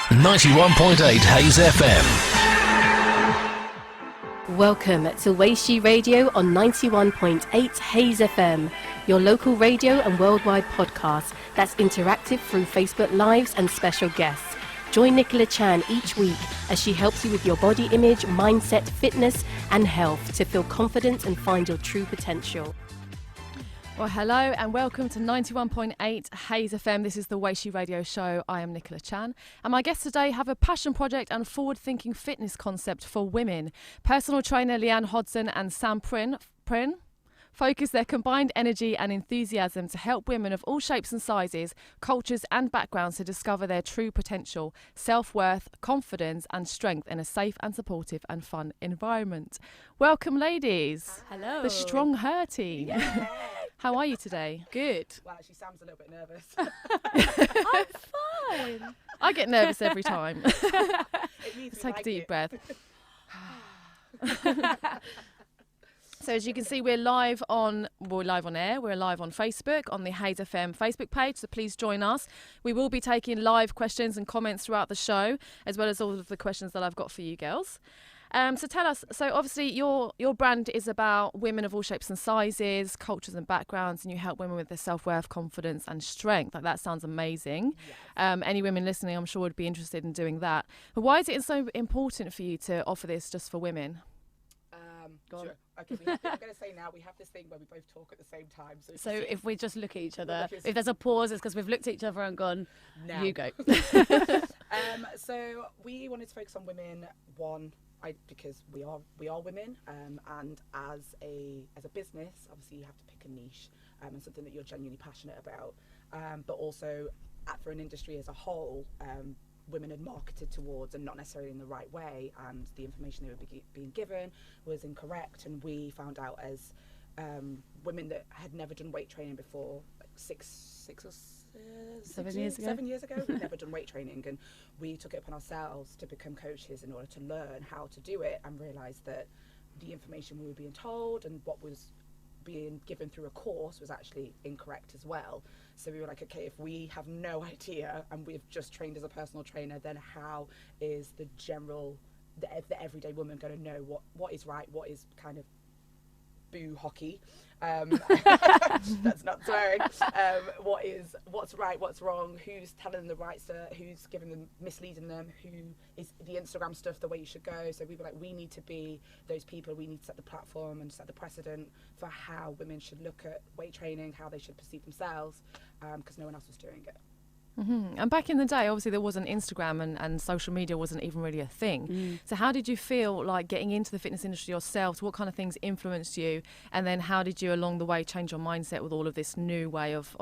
91.8 Hayes FM. Welcome to Waishee Radio on 91.8 Hayes FM, your local radio and worldwide podcast that's interactive through Facebook Lives and special guests. Join Nicola Chan each week as she helps you with your body image, mindset, fitness and health to feel confident and find your true potential. Well, hello and welcome to 91.8 Hayes FM. This is the Waishee Radio Show. I am Nicola Chan, and my guests today have a passion project and forward-thinking fitness concept for women. Personal trainer Lianne and Sam focus their combined energy and enthusiasm to help women of all shapes and sizes, cultures and backgrounds to discover their true potential, self-worth, confidence and strength in a safe and supportive and fun environment. Welcome, ladies. Hello. The StrongHer team. Yeah. How are you today? Good. Well, actually, Sam's a little bit nervous. I'm fine. I get nervous every time. Let's take a deep breath. So as you can see, we're live on air. We're live on Facebook, on the Hayes FM Facebook page. So please join us. We will be taking live questions and comments throughout the show, as well as all of the questions that I've got for you girls. So tell us, so obviously your brand is about women of all shapes and sizes, cultures and backgrounds, and you help women with their self-worth, confidence and strength. Like, that sounds amazing. Yes. Any women listening, I'm sure, would be interested in doing that. But why is it so important for you to offer this just for women? Sure. Okay, I'm going to say now, we have this thing where we both talk at the same time. So if we just look at each other, if there's a pause, it's because we've looked at each other and gone, now. You go. So we wanted to focus on women, because we are women, and as a business, obviously you have to pick a niche and something that you're genuinely passionate about, but also for an industry as a whole, women are marketed towards and not necessarily in the right way, and the information they were being given was incorrect. And we found out as women that had never done weight training before, like 7 years ago, we'd never done weight training, and we took it upon ourselves to become coaches in order to learn how to do it, and realised that the information we were being told and what was being given through a course was actually incorrect as well. So we were like, okay, if we have no idea and we've just trained as a personal trainer, then how is the everyday woman going to know what is right, what is kind of boo hockey, that's not swearing, what's right, what's wrong, who's telling them the right stuff, who's giving them, misleading them, who is the Instagram stuff the way you should go. So we were like, we need to be those people, we need to set the platform and set the precedent for how women should look at weight training, how they should perceive themselves, because no one else was doing it. Mm-hmm. And back in the day, obviously there wasn't Instagram and social media wasn't even really a thing. So how did you feel like getting into the fitness industry yourself? What kind of things influenced you? And then how did you along the way change your mindset with all of this new way of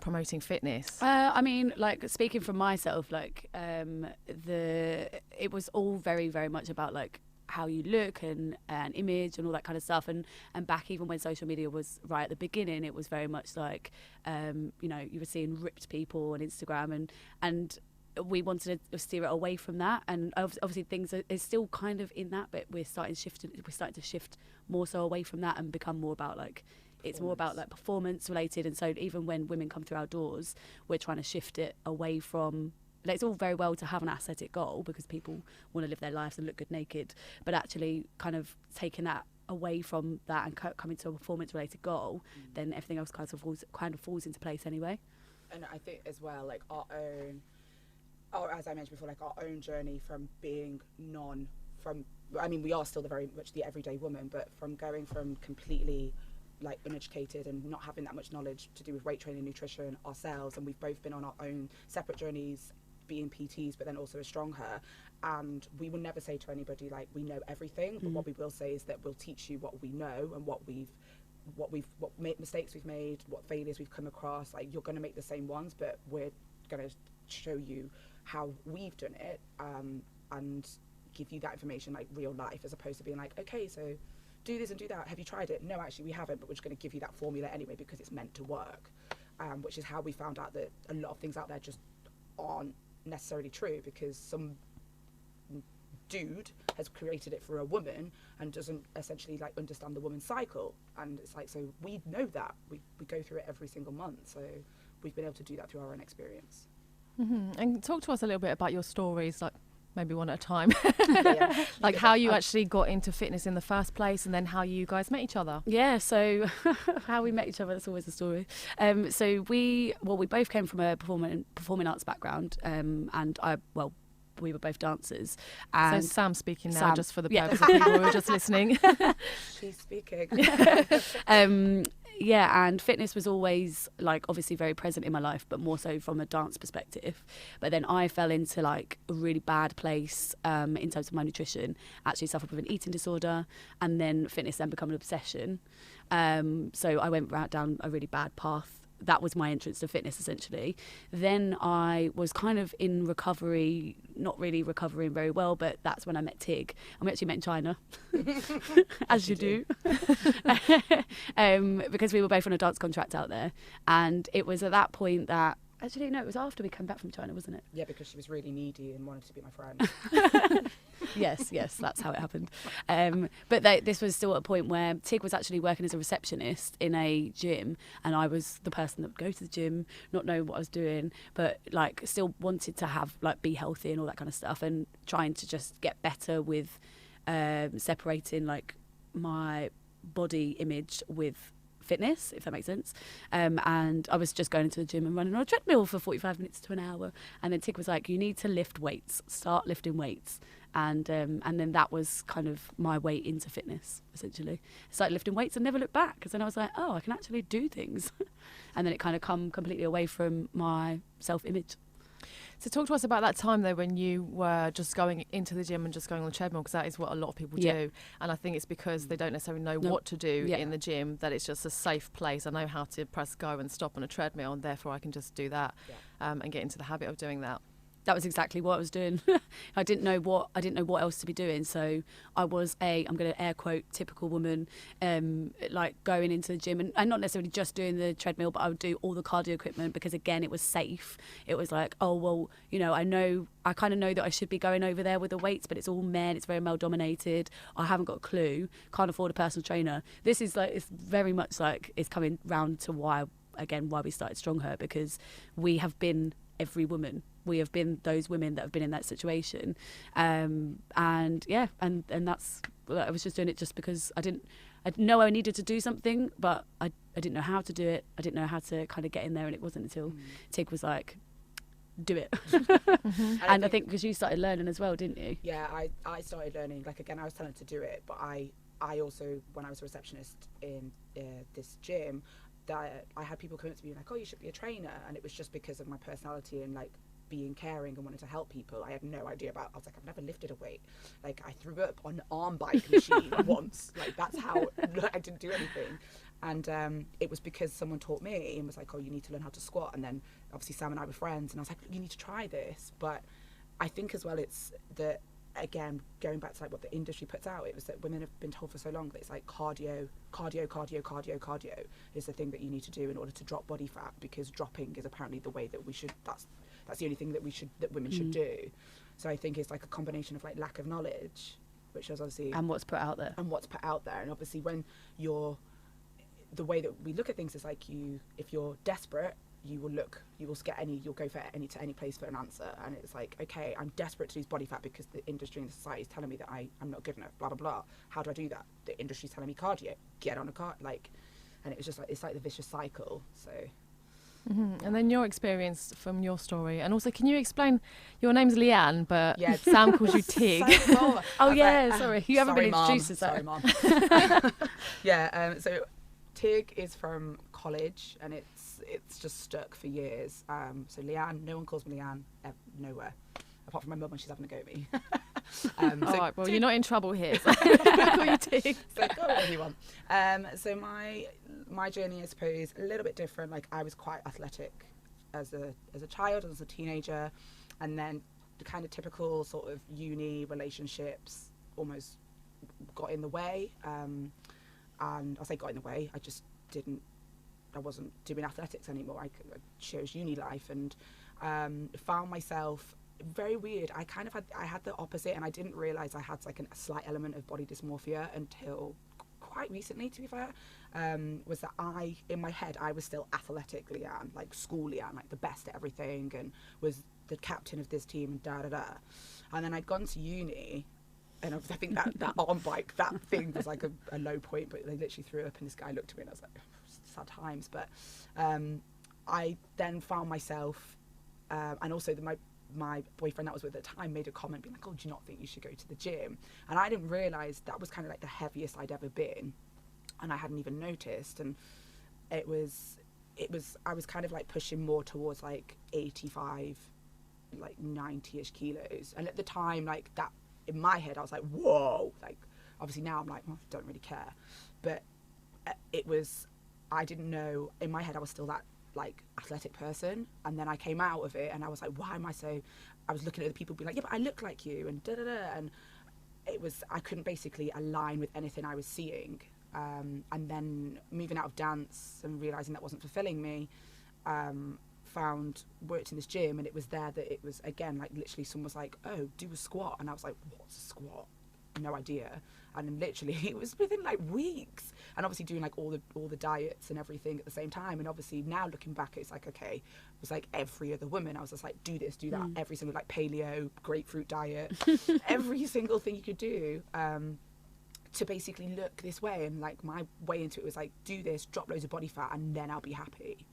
promoting fitness? I mean, like, speaking from myself, like, it was all very, very much about like how you look and image and all that kind of stuff, and back even when social media was right at the beginning, it was very much like you know, you were seeing ripped people on Instagram, and we wanted to steer it away from that. And obviously things are still kind of in that, but we're starting to shift more so away from that and become more about like, it's more about like performance related. And so even when women come through our doors, we're trying to shift it away from, like, it's all very well to have an aesthetic goal because people want to live their lives and look good naked, but actually kind of taking that away from that and coming to a performance related goal, then everything else kind of falls into place anyway. And I think as well, like as I mentioned before, like our own journey from being I mean, we are still very much the everyday woman, but from going from completely like uneducated and not having that much knowledge to do with weight training, nutrition ourselves, and we've both been on our own separate journeys, being PTs, but then also as StrongHer. And we will never say to anybody like we know everything, but what we will say is that we'll teach you what we know and what mistakes we've made, what failures we've come across. Like, you're going to make the same ones, but we're going to show you how we've done it, and give you that information like real life, as opposed to being like, okay, so do this and do that. Have you tried it? No, actually we haven't, but we're just going to give you that formula anyway because it's meant to work. Which is how we found out that a lot of things out there just aren't necessarily true, because some dude has created it for a woman and doesn't essentially like understand the woman's cycle. And it's like, so we know that we go through it every single month, so we've been able to do that through our own experience. And talk to us a little bit about your stories, like maybe one at a time. Yeah. Like how you actually got into fitness in the first place, and then how you guys met each other. Yeah, so how we met each other, that's always a story. So we both came from a performing arts background, and we were both dancers. And So Sam's speaking now, Sam, just for the yeah. purpose of people who are just listening. She's speaking. Yeah, and fitness was always like obviously very present in my life, but more so from a dance perspective. But then I fell into like a really bad place in terms of my nutrition. Actually suffered with an eating disorder, and then fitness then became an obsession. So I went right down a really bad path. That was my entrance to fitness, essentially. Then I was kind of in recovery, not really recovering very well, but that's when I met Tig. And we actually met in China, as you do. Because we were both on a dance contract out there. And it was at that point that, actually, no, it was after we came back from China, wasn't it? Yeah, because she was really needy and wanted to be my friend. Yes, that's how it happened. But this was still at a point where Tig was actually working as a receptionist in a gym, and I was the person that would go to the gym, not know what I was doing, but like still wanted to have like be healthy and all that kind of stuff, and trying to just get better with separating like my body image with fitness, if that makes sense. And I was just going into the gym and running on a treadmill for 45 minutes to an hour, and then Tig was like, you need to lift weights, start lifting weights. And then that was kind of my way into fitness, essentially. Started lifting weights and never looked back, because then I was like, oh, I can actually do things. And then it kind of come completely away from my self-image. So talk to us about that time though when you were just going into the gym and just going on the treadmill, because that is what a lot of people do. And I think it's because they don't necessarily know what to do in the gym, that it's just a safe place. I know how to press go and stop on a treadmill, and therefore I can just do that and get into the habit of doing that. That was exactly what I was doing. I didn't know what else to be doing. So I was I'm going to air quote, typical woman, like going into the gym and not necessarily just doing the treadmill, but I would do all the cardio equipment, because again, it was safe. It was like, oh, well, you know, I kind of know that I should be going over there with the weights, but it's all men. It's very male dominated. I haven't got a clue. Can't afford a personal trainer. This is like, it's very much like, it's coming round to why we started StrongHer, because we have been every woman. We have been those women that have been in that situation, and that's, I was just doing it just because I know I needed to do something, but I didn't know how to do it. I didn't know how to kind of get in there, and it wasn't until Tig was like, do it. And I think because you started learning as well, didn't you? Yeah, I started learning. Like, again, I was telling her to do it, but I also, when I was a receptionist in this gym, that I had people come up to me like, oh, you should be a trainer, and it was just because of my personality and like being caring and wanting to help people. I had no idea about, I was like, I've never lifted a weight. Like, I threw up on an arm bike machine once. Like, that's how, I didn't do anything. And it was because someone taught me and was like, oh, you need to learn how to squat. And then obviously Sam and I were friends, and I was like, you need to try this. But I think as well, it's that, again, going back to like what the industry puts out, it was that women have been told for so long that it's like cardio is the thing that you need to do in order to drop body fat, because dropping is apparently the way that we should, that's the only thing that women should do. So I think it's like a combination of like lack of knowledge, which is obviously, and what's put out there, and obviously when the way that we look at things is like, if you're desperate, you'll go for any place for an answer. And it's like, okay, I'm desperate to lose body fat because the industry and the society is telling me that I'm not good enough, blah blah blah. How do I do that? The industry's telling me cardio, get on a car, like, and it was just like, it's like the vicious cycle. So And then your experience from your story, and also can you explain, your name's Lianne, but Sam calls you Tig. Sorry, you haven't been introduced as that. Sorry, Mom. So Tig is from college, and it's just stuck for years. So Lianne, no one calls me Lianne nowhere, apart from my mum when she's having a go at me. All right, well, Tig, you're not in trouble here. So call you Tig. So call me anyone. So my journey, I suppose, a little bit different. Like, I was quite athletic as a child, as a teenager, and then the kind of typical sort of uni relationships almost got in the way. And I say got in the way, I wasn't doing athletics anymore. I chose uni life, and found myself, very weird, I had the opposite, and I didn't realise I had like a slight element of body dysmorphia until quite recently, to be fair, was that in my head, I was still athletic Lianne, like school Lianne, like the best at everything, and was the captain of this team and da-da-da. And then I'd gone to uni, and I think that arm bike, that thing was like a low point, but they literally threw up, and this guy looked at me and I was like, sad times. But I then found myself, and also my boyfriend that was with at the time made a comment being like, oh, do you not think you should go to the gym? And I didn't realise that was kind of like the heaviest I'd ever been, and I hadn't even noticed. And it was I was kind of like pushing more towards like 85, like 90-ish kilos. And at the time, like that, in my head, I was like, whoa, like obviously now I'm like, oh, I don't really care. But I didn't know, in my head I was still that like athletic person. And then I came out of it and I was like, why am I so, I was looking at the people being like, yeah, but I look like you and da da da. And I couldn't basically align with anything I was seeing. And then moving out of dance and realising that wasn't fulfilling me, worked in this gym, and it was there that it was, again, like literally someone was like, oh, do a squat. And I was like, what's a squat? No idea. And then literally it was within like weeks, and obviously doing like all the diets and everything at the same time. And obviously now looking back, it's like, okay, it was like every other woman. I was just like, do this, do that, every single like paleo, grapefruit diet, every single thing you could do to basically look this way. And like my way into it was like, do this, drop loads of body fat, and then I'll be happy.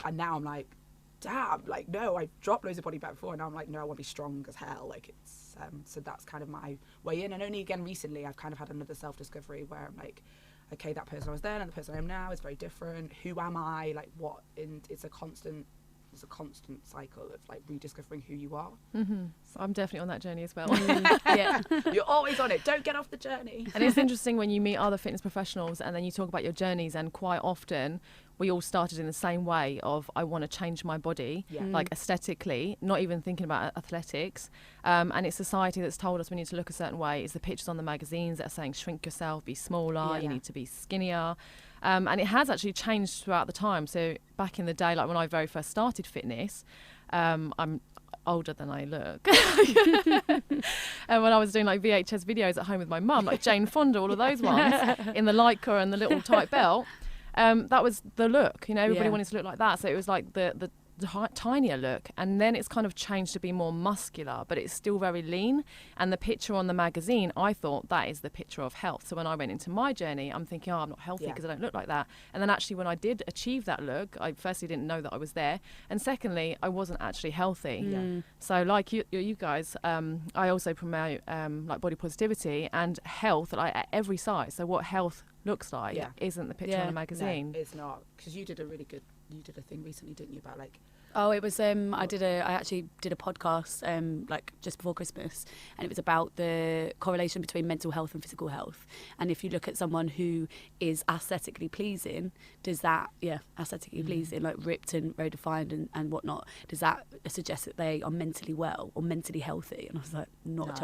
And now I'm like, damn, like, no, I dropped loads of body fat before, and now I'm like, no, I want to be strong as hell. Like, it's so that's kind of my way in. And only again recently I've kind of had another self-discovery where I'm like, okay, that person I was then and the person I am now is very different. Who am I? Like, what? And it's a constant cycle of like rediscovering who you are. So I'm definitely on that journey as well. Yeah. You're always on it. Don't get off the journey. And it's interesting when you meet other fitness professionals and then you talk about your journeys, and quite often we all started in the same way of, I want to change my body, like aesthetically, not even thinking about athletics. And it's society that's told us we need to look a certain way. It's the pictures on the magazines that are saying shrink yourself, be smaller, you need to be skinnier. And it has actually changed throughout the time. So back in the day, like when I very first started fitness, I'm older than I look. And when I was doing like VHS videos at home with my mum, like Jane Fonda, all of those ones, in the lycra and the little tight belt, that was the look, you know, everybody wanted to look like that. So it was like the tinier look, and then it's kind of changed to be more muscular, but it's still very lean. And the picture on the magazine, I thought that is the picture of health. So when I went into my journey, I'm thinking, oh, I'm not healthy because I don't look like that. And then actually when I did achieve that look, I firstly didn't know that I was there, and secondly I wasn't actually healthy. So like you guys, I also promote like body positivity and health, like at every size. So what health looks like isn't the picture on the magazine. No, it's not, because you did a thing recently, didn't you, about like, oh, it was I actually did a podcast like just before Christmas, and it was about the correlation between mental health and physical health. And if you look at someone who is aesthetically pleasing, does that aesthetically pleasing, like ripped and very defined and whatnot, does that suggest that they are mentally well or mentally healthy? And I was like, not a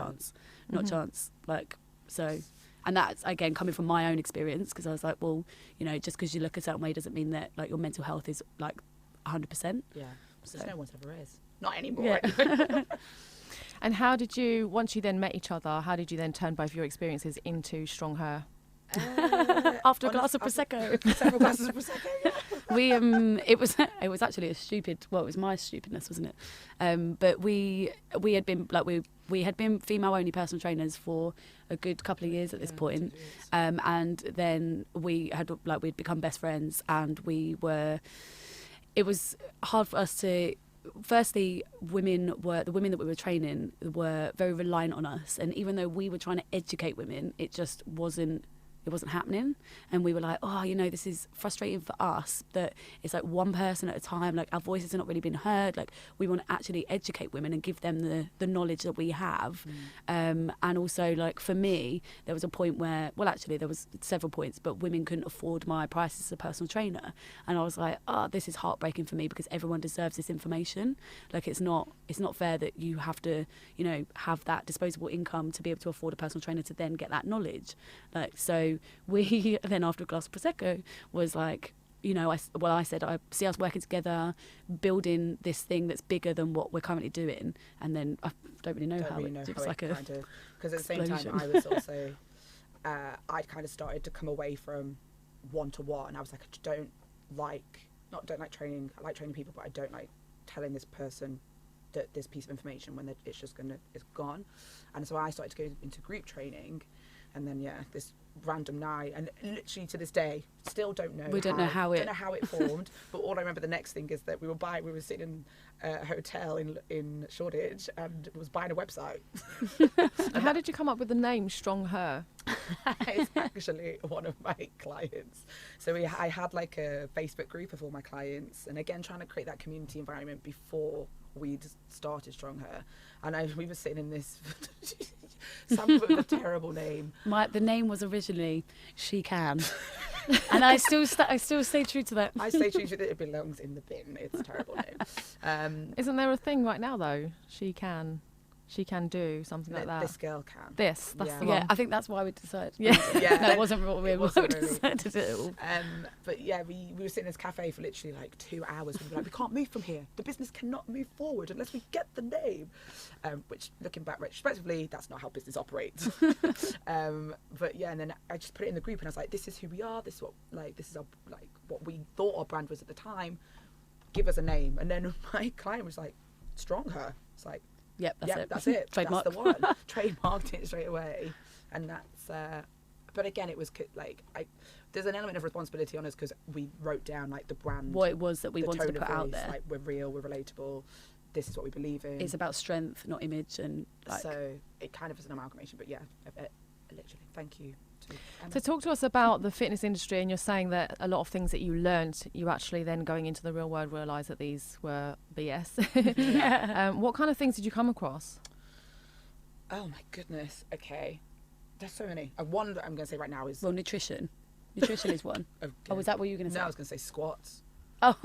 chance. Like, so. And that's, again, coming from my own experience, because I was like, well, you know, just because you look a certain way doesn't mean that, like, your mental health is, like, 100%. Yeah. So no one's ever is. Not anymore. Yeah. And how did you, once you then met each other, how did you then turn both your experiences into StrongHer? After a glass of Prosecco. Several glasses of Prosecco, yeah. It was actually a stupid, well, it was my stupidness, wasn't it? But we had been, like, we had been female only personal trainers for a good couple of years at this point. And then we'd become best friends, and it was hard for us to, firstly, the women that we were training were very reliant on us. And even though we were trying to educate women, it just wasn't happening. And we were like, oh, you know, this is frustrating for us that it's like one person at a time, like our voices have not really been heard. Like, we want to actually educate women and give them the knowledge that we have. And also, like, for me, there was a point where, well, actually there was several points, but women couldn't afford my prices as a personal trainer. And I was like, oh, this is heartbreaking for me, because everyone deserves this information. Like, it's not fair that you have to, you know, have that disposable income to be able to afford a personal trainer to then get that knowledge. Like, so we then, after a glass of Prosecco, was like, you know, I said, I see us working together, building this thing that's bigger than what we're currently doing. And then I don't really know how it was like a, because at the same time I was also, I'd kind of started to come away from one-to-one. I was like, I don't like training. I like training people, but I don't like telling this person that this piece of information when it's gone. And so I started to go into group training, and then this random night, and literally to this day still don't know how it formed. But all I remember the next thing is that we were sitting in a hotel in Shoreditch and was buying a website. How did you come up with the name StrongHer? It's actually one of my clients. So I had like a Facebook group of all my clients, and again trying to create that community environment before we'd started StrongHer. And we were sitting in this Sam put a terrible name. The name was originally She Can, and I still stay true to that. I stay true to it. It belongs in the bin. It's a terrible name. Isn't there a thing right now though? She can do something like that. This girl can. That's the one. Yeah, I think that's why we decided. Yeah, no, it wasn't what we decided to do. But yeah, we were sitting in this cafe for literally like 2 hours. We were like, we can't move from here. The business cannot move forward unless we get the name. Which, looking back retrospectively, that's not how business operates. But yeah, and then I just put it in the group, and I was like, this is who we are. This is what we thought our brand was at the time. Give us a name. And then my client was like, StrongHer. It's like, Yep, that's it. Trademark. That's the one. Trademarked it straight away, and that's. But again, it was like there's an element of responsibility on us because we wrote down like the brand, what it was that we wanted to put out there. Like, we're real, we're relatable. This is what we believe in. It's about strength, not image, and so it kind of is an amalgamation. But yeah, literally, thank you. So talk to us about the fitness industry, and you're saying that a lot of things that you learned, you actually then going into the real world realised that these were BS. Yeah. What kind of things did you come across? Oh my goodness. Okay, there's so many. One that I'm going to say right now is nutrition. Nutrition is one. Okay. Oh, was that what you were going to say? No, I was going to say squats. Oh.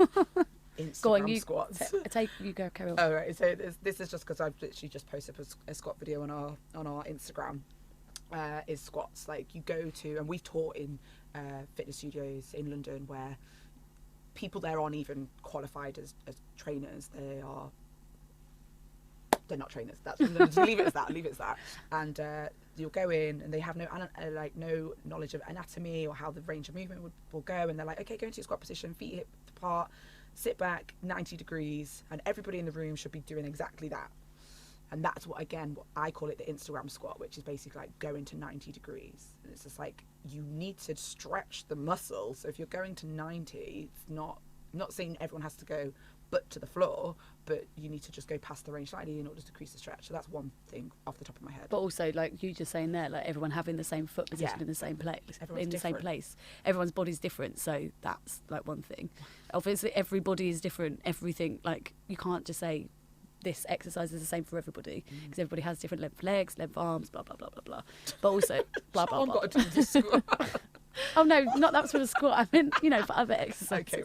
Instagram go on, you squats. You go, carry on. Oh right. So this is just because I've literally just posted a squat video on our Instagram. Is squats. Like, you go to, and we've taught in fitness studios in London where people there aren't even qualified as trainers. They're not trainers. Just leave it as that. And you'll go in, and they have no knowledge of anatomy or how the range of movement will go, and they're like, okay, go into your squat position, feet hip apart, sit back 90 degrees, and everybody in the room should be doing exactly that. And that's what I call it the Instagram squat, which is basically like going to 90 degrees. And it's just like, you need to stretch the muscle. So if you're going to 90, it's not saying everyone has to go butt to the floor, but you need to just go past the range slightly in order to decrease the stretch. So that's one thing off the top of my head. But also, like you just saying there, like everyone having the same foot position in the same place. Everyone's different. Same place. Everyone's body's different, so that's like one thing. Obviously, everybody is different. Everything, like, you can't just say this exercise is the same for everybody, because everybody has different length legs, length arms, blah blah blah blah blah. But also, blah blah blah. Got to do the squat. Oh no, not that was for the squat. I meant, for other exercises. Okay,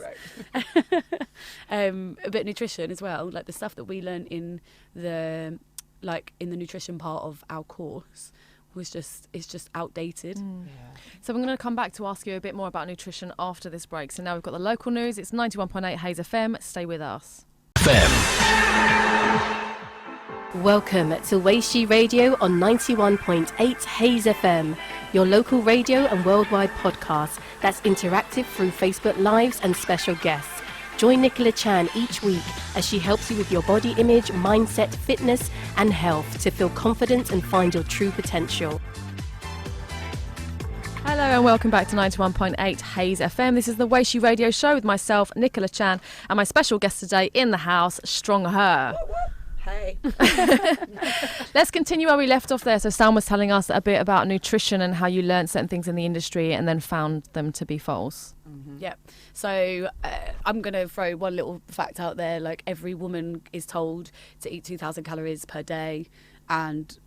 right. But nutrition as well, like the stuff that we learned in the nutrition part of our course it's just outdated. Yeah. So I'm going to come back to ask you a bit more about nutrition after this break. So now we've got the local news. It's 91.8 Hayes FM. Stay with us. Welcome to Waishee Radio on 91.8 Hayes FM, your local radio and worldwide podcast that's interactive through Facebook Lives and special guests. Join Nicola Chan each week as she helps you with your body image, mindset, fitness and health to feel confident and find your true potential. Hello and welcome back to 91.8 Hayes FM. This is the Waishee Radio Show with myself, Nicola Chan, and my special guest today in the house, StrongHer. Hey. Let's continue where we left off there. So Sam was telling us a bit about nutrition and how you learned certain things in the industry and then found them to be false. Mm-hmm. Yep. So I'm going to throw one little fact out there. Like, every woman is told to eat 2,000 calories per day, and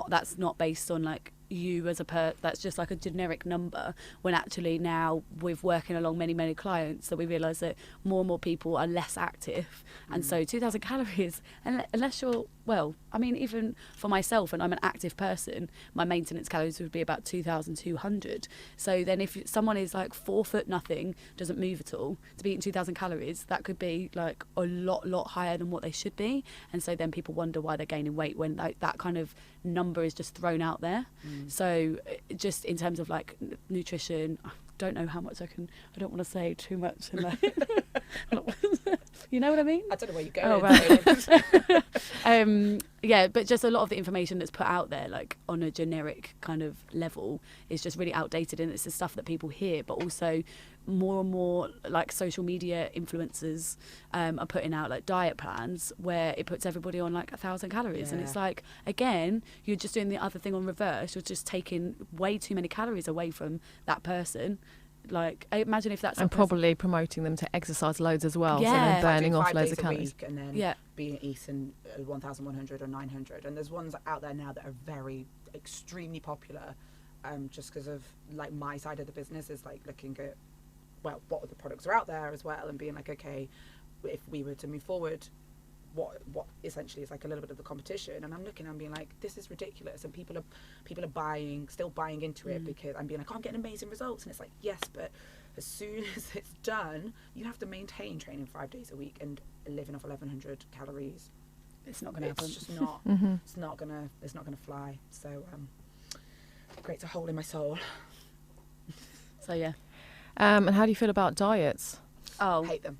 that's not based on like you as that's just like a generic number, when actually now with working along many clients, that we realise that more and more people are less active, and so 2,000 calories, unless you're well, I mean, even for myself, and I'm an active person, my maintenance calories would be about 2,200. So then if someone is like 4 foot nothing, doesn't move at all, to be eating 2,000 calories, that could be like a lot higher than what they should be. And so then people wonder why they're gaining weight when like that kind of number is just thrown out there. So just in terms of like nutrition, I don't know how much I don't want to say too much. And like, you know what I mean? I don't know where you're Oh, going. right. Yeah, but just a lot of the information that's put out there, like on a generic kind of level, is just really outdated, and it's the stuff that people hear. But also, more and more like social media influencers are putting out like diet plans where it puts everybody on like 1,000 calories, and it's like, again, you're just doing the other thing on reverse. You're just taking way too many calories away from that person. Like, I imagine if that's and probably promoting them to exercise loads as well, Yeah. so then burning Like off doing loads of 5 days a calories. week and then Yeah. being eating 1,100 or 900, and there's ones out there now that are very extremely popular, just because of like my side of the business is like looking at, well, what other products are out there as well, and being like, okay, if we were to move forward, what essentially is like a little bit of the competition. And I'm looking and being like, this is ridiculous, and people are still buying into it, because I'm being like, oh, I'm getting amazing results, and it's like, yes, but as soon as it's done, you have to maintain training 5 days a week and living off 1,100 calories. it's not going to happen. It's just not. It's not gonna fly. So creates a hole in my soul. So yeah. And how do you feel about diets? Oh, Hate them.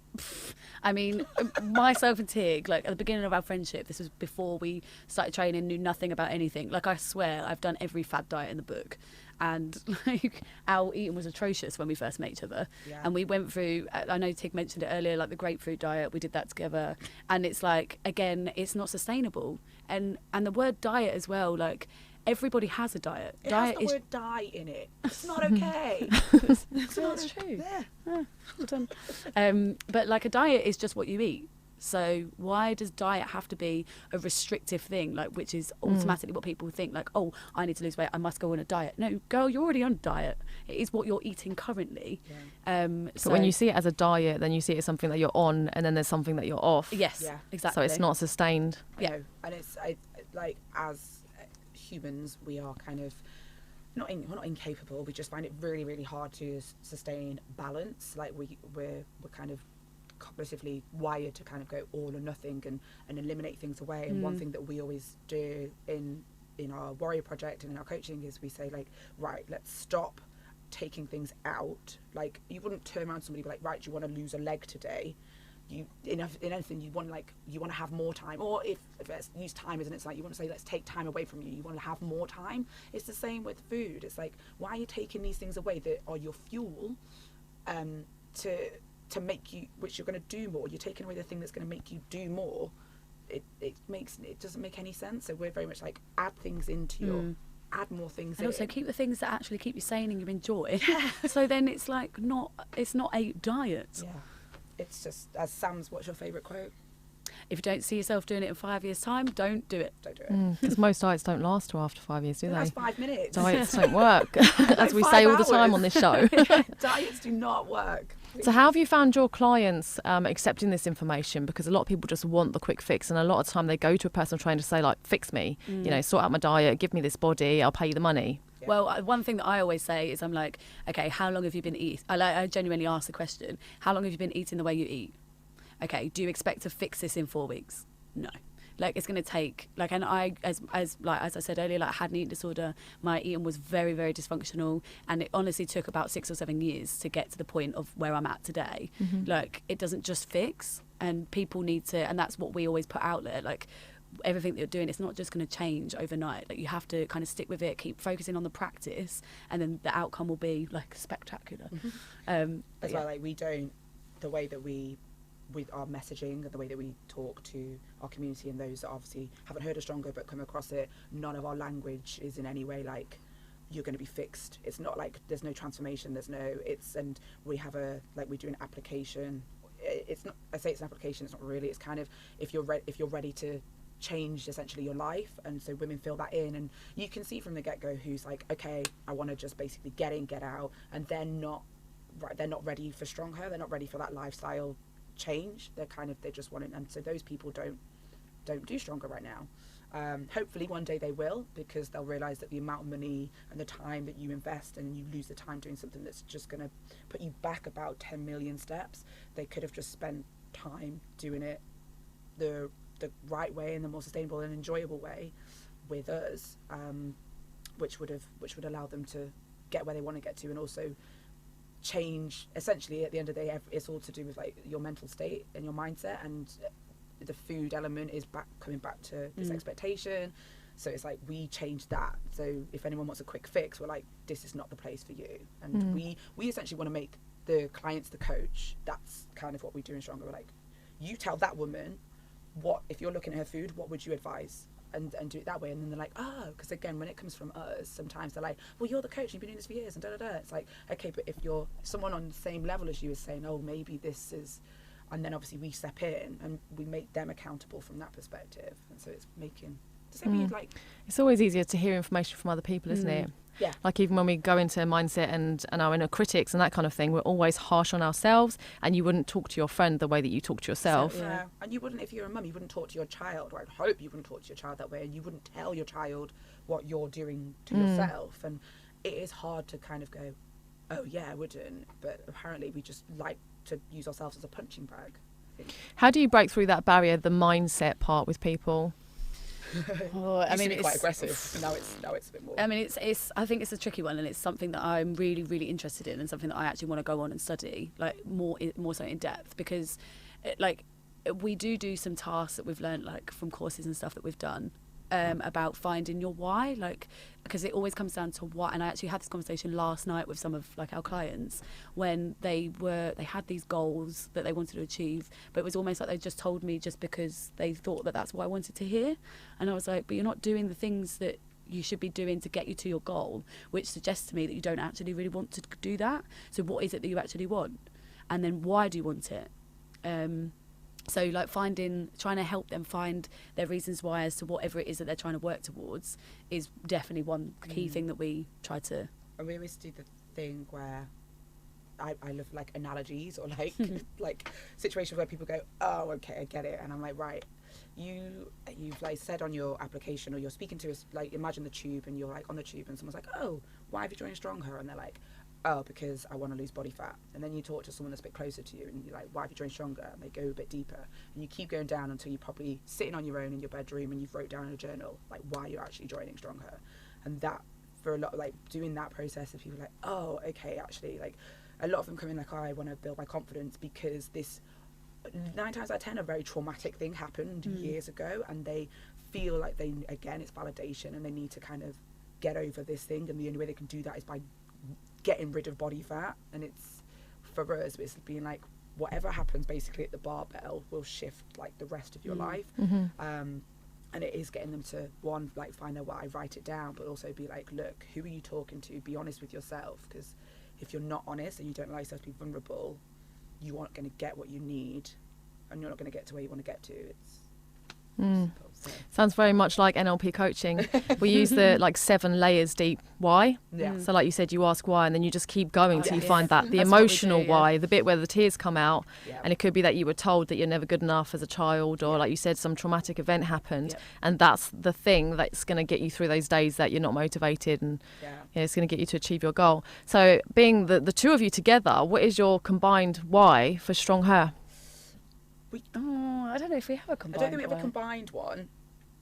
I mean, myself and Tig, like at the beginning of our friendship, this was before we started training, knew nothing about anything. Like, I swear I've done every fad diet in the book. And like, our eating was atrocious when we first met each other. Yeah. And we went through, I know Tig mentioned it earlier, like the grapefruit diet, we did that together. And it's like, again, it's not sustainable. And the word diet as well, like, everybody has a diet. It Diet has the word die in it. It's not okay. That's true. Yeah. Well done. But like, a diet is just what you eat. So why does diet have to be a restrictive thing, like, which is automatically what people think, like, oh, I need to lose weight, I must go on a diet. No, girl, you're already on a diet. It is what you're eating currently. Yeah. So when you see it as a diet, then you see it as something that you're on, and then there's something that you're off. Yes, Yeah. exactly. So it's not sustained. Yeah. I know. And it's like, as humans, we are kind of we're not incapable. We just find it really, really hard to sustain balance. Like we're kind of cognitively wired to kind of go all or nothing and eliminate things away. And one thing that we always do in our Warrior Project and in our coaching is we say, like, right, let's stop taking things out. Like, you wouldn't turn around to somebody and be like, right, do you want to lose a leg today? You in anything, you want to have more time, or if it's use time, isn't it? It's like you want to say, let's take time away from you. You want to have more time. It's the same with food. It's like, why are you taking these things away that are your fuel, to make you, which you're going to do more? You're taking away the thing that's going to make you do more. It doesn't make any sense. So we're very much like, add things into your, add more things and in. also keep the things that actually keep you sane and you enjoy. So then it's like, it's not a diet. Yeah. It's just, as Sam's, what's your favourite quote? If you don't see yourself doing it in 5 years' time, don't do it. Don't do it. Because most diets don't last till after 5 years, do they? That's 5 minutes. Diets don't work, as we 5 say all the time hours. on this show. Diets do not work. So how have you found your clients accepting this information? Because a lot of people just want the quick fix, and a lot of time they go to a personal trainer to say, like, fix me, sort out my diet, give me this body, I'll pay you the money. Yeah. Well, one thing that I always say is, I'm like, okay, how long have you been eating? I genuinely ask the question, how long have you been eating the way you eat? Okay, do you expect to fix this in 4 weeks? No. Like, it's going to take, like, and I, as I said earlier, like, I had an eating disorder. My eating was very, very dysfunctional, and it honestly took about 6 or 7 years to get to the point of where I'm at today. Like, it doesn't just fix, and people need to, and that's what we always put out there, like, everything that you're doing, it's not just going to change overnight. Like, you have to kind of stick with it, keep focusing on the practice, and then the outcome will be, like, spectacular. As well, like, we don't, the way that we, with our messaging and the way that we talk to our community and those that obviously haven't heard of StrongHer but come across it, none of our language is in any way like, you're going to be fixed. It's not like there's no transformation, and we have we do an application. It's not, I say it's an application, it's not really, it's kind of, if you're ready to change essentially your life, and so women fill that in, and you can see from the get-go who's like, okay, I want to just basically get in, get out, and they're not ready for StrongHer, they're not ready for that lifestyle change. They just want it, and so those people don't don't do StrongHer right now. Hopefully one day they will, because they'll realise that the amount of money and the time that you invest, and you lose the time doing something that's just going to put you back about 10 million steps. They could have just spent time doing it the right way and the more sustainable and enjoyable way with us, which would allow them to get where they want to get to, and also change. Essentially, at the end of the day, it's all to do with like your mental state and your mindset, and the food element is coming back to this expectation. So it's like we change that. So if anyone wants a quick fix, we're like, this is not the place for you. And we essentially want to make the clients the coach. That's kind of what we do in StrongHer. We're like, you tell that woman what, if you're looking at her food, what would you advise? And do it that way. And then they're like, oh, because again, when it comes from us, sometimes they're like, well, you're the coach, you've been doing this for years, and da-da-da. It's like, okay, but if you're someone on the same level as you is saying, oh, maybe this is, and then obviously we step in and we make them accountable from that perspective. And so it's making, does that mean like... It's always easier to hear information from other people, isn't it? Yeah. Like even when we go into mindset and our inner critics and that kind of thing, we're always harsh on ourselves, and you wouldn't talk to your friend the way that you talk to yourself. So, yeah. And you wouldn't, if you're a mum, you wouldn't talk to your child, or I'd hope you wouldn't talk to your child that way, and you wouldn't tell your child what you're doing to yourself. And it is hard to kind of go, oh yeah, I wouldn't, but apparently we just like to use ourselves as a punching bag, I think. How do you break through that barrier, the mindset part with people? I mean, it's quite aggressive. Now it's a bit more. I mean, it's. I think it's a tricky one, and it's something that I'm really, really interested in, and something that I actually want to go on and study, like more so in depth, because, like, we do some tasks that we've learned, like from courses and stuff that we've done, about finding your why, like, because it always comes down to what. And I actually had this conversation last night with some of like our clients when they had these goals that they wanted to achieve, but it was almost like they just told me just because they thought that that's what I wanted to hear. And I was like, but you're not doing the things that you should be doing to get you to your goal, which suggests to me that you don't actually really want to do that. So what is it that you actually want, and then why do you want it? So like trying to help them find their reasons why as to whatever it is that they're trying to work towards is definitely one key thing that we try to... And we always do the thing where I love like analogies, or like like situations where people go, oh, okay, I get it. And I'm like, right, you've like said on your application, or you're speaking to us, like imagine the tube, and you're like on the tube and someone's like, oh, why have you joined StrongHer? And they're like, oh, because I want to lose body fat. And then you talk to someone that's a bit closer to you and you're like, why have you joined StrongHer? And they go a bit deeper, and you keep going down until you're probably sitting on your own in your bedroom and you've wrote down in a journal like why you're actually joining StrongHer. And that, for a lot, like doing that process, of people like, oh, okay, actually, like a lot of them come in like, oh, I want to build my confidence because this 9 times out of 10 a very traumatic thing happened years ago, and they feel like again it's validation, and they need to kind of get over this thing, and the only way they can do that is by getting rid of body fat. And it's, for us, it's being like, whatever happens basically at the barbell will shift like the rest of your life. And it is getting them to, one, like find their why, write it down, but also be like, look, who are you talking to? Be honest with yourself, because if you're not honest and you don't allow yourself to be vulnerable, you aren't going to get what you need, and you're not going to get to where you want to get to. It's simple, so. Sounds very much like NLP coaching. We use the like 7 layers deep why. Yeah. So like you said, you ask why, and then you just keep going till you yes. find that the That's what we emotional do, yeah. why, the bit where the tears come out. Yeah. And it could be that you were told that you're never good enough as a child, or like you said, some traumatic event happened, Yep. and that's the thing that's going to get you through those days that you're not motivated, and it's going to get you to achieve your goal. So being the two of you together, what is your combined why for StrongHer? I don't know if we have a combined I don't think we have a one. combined one.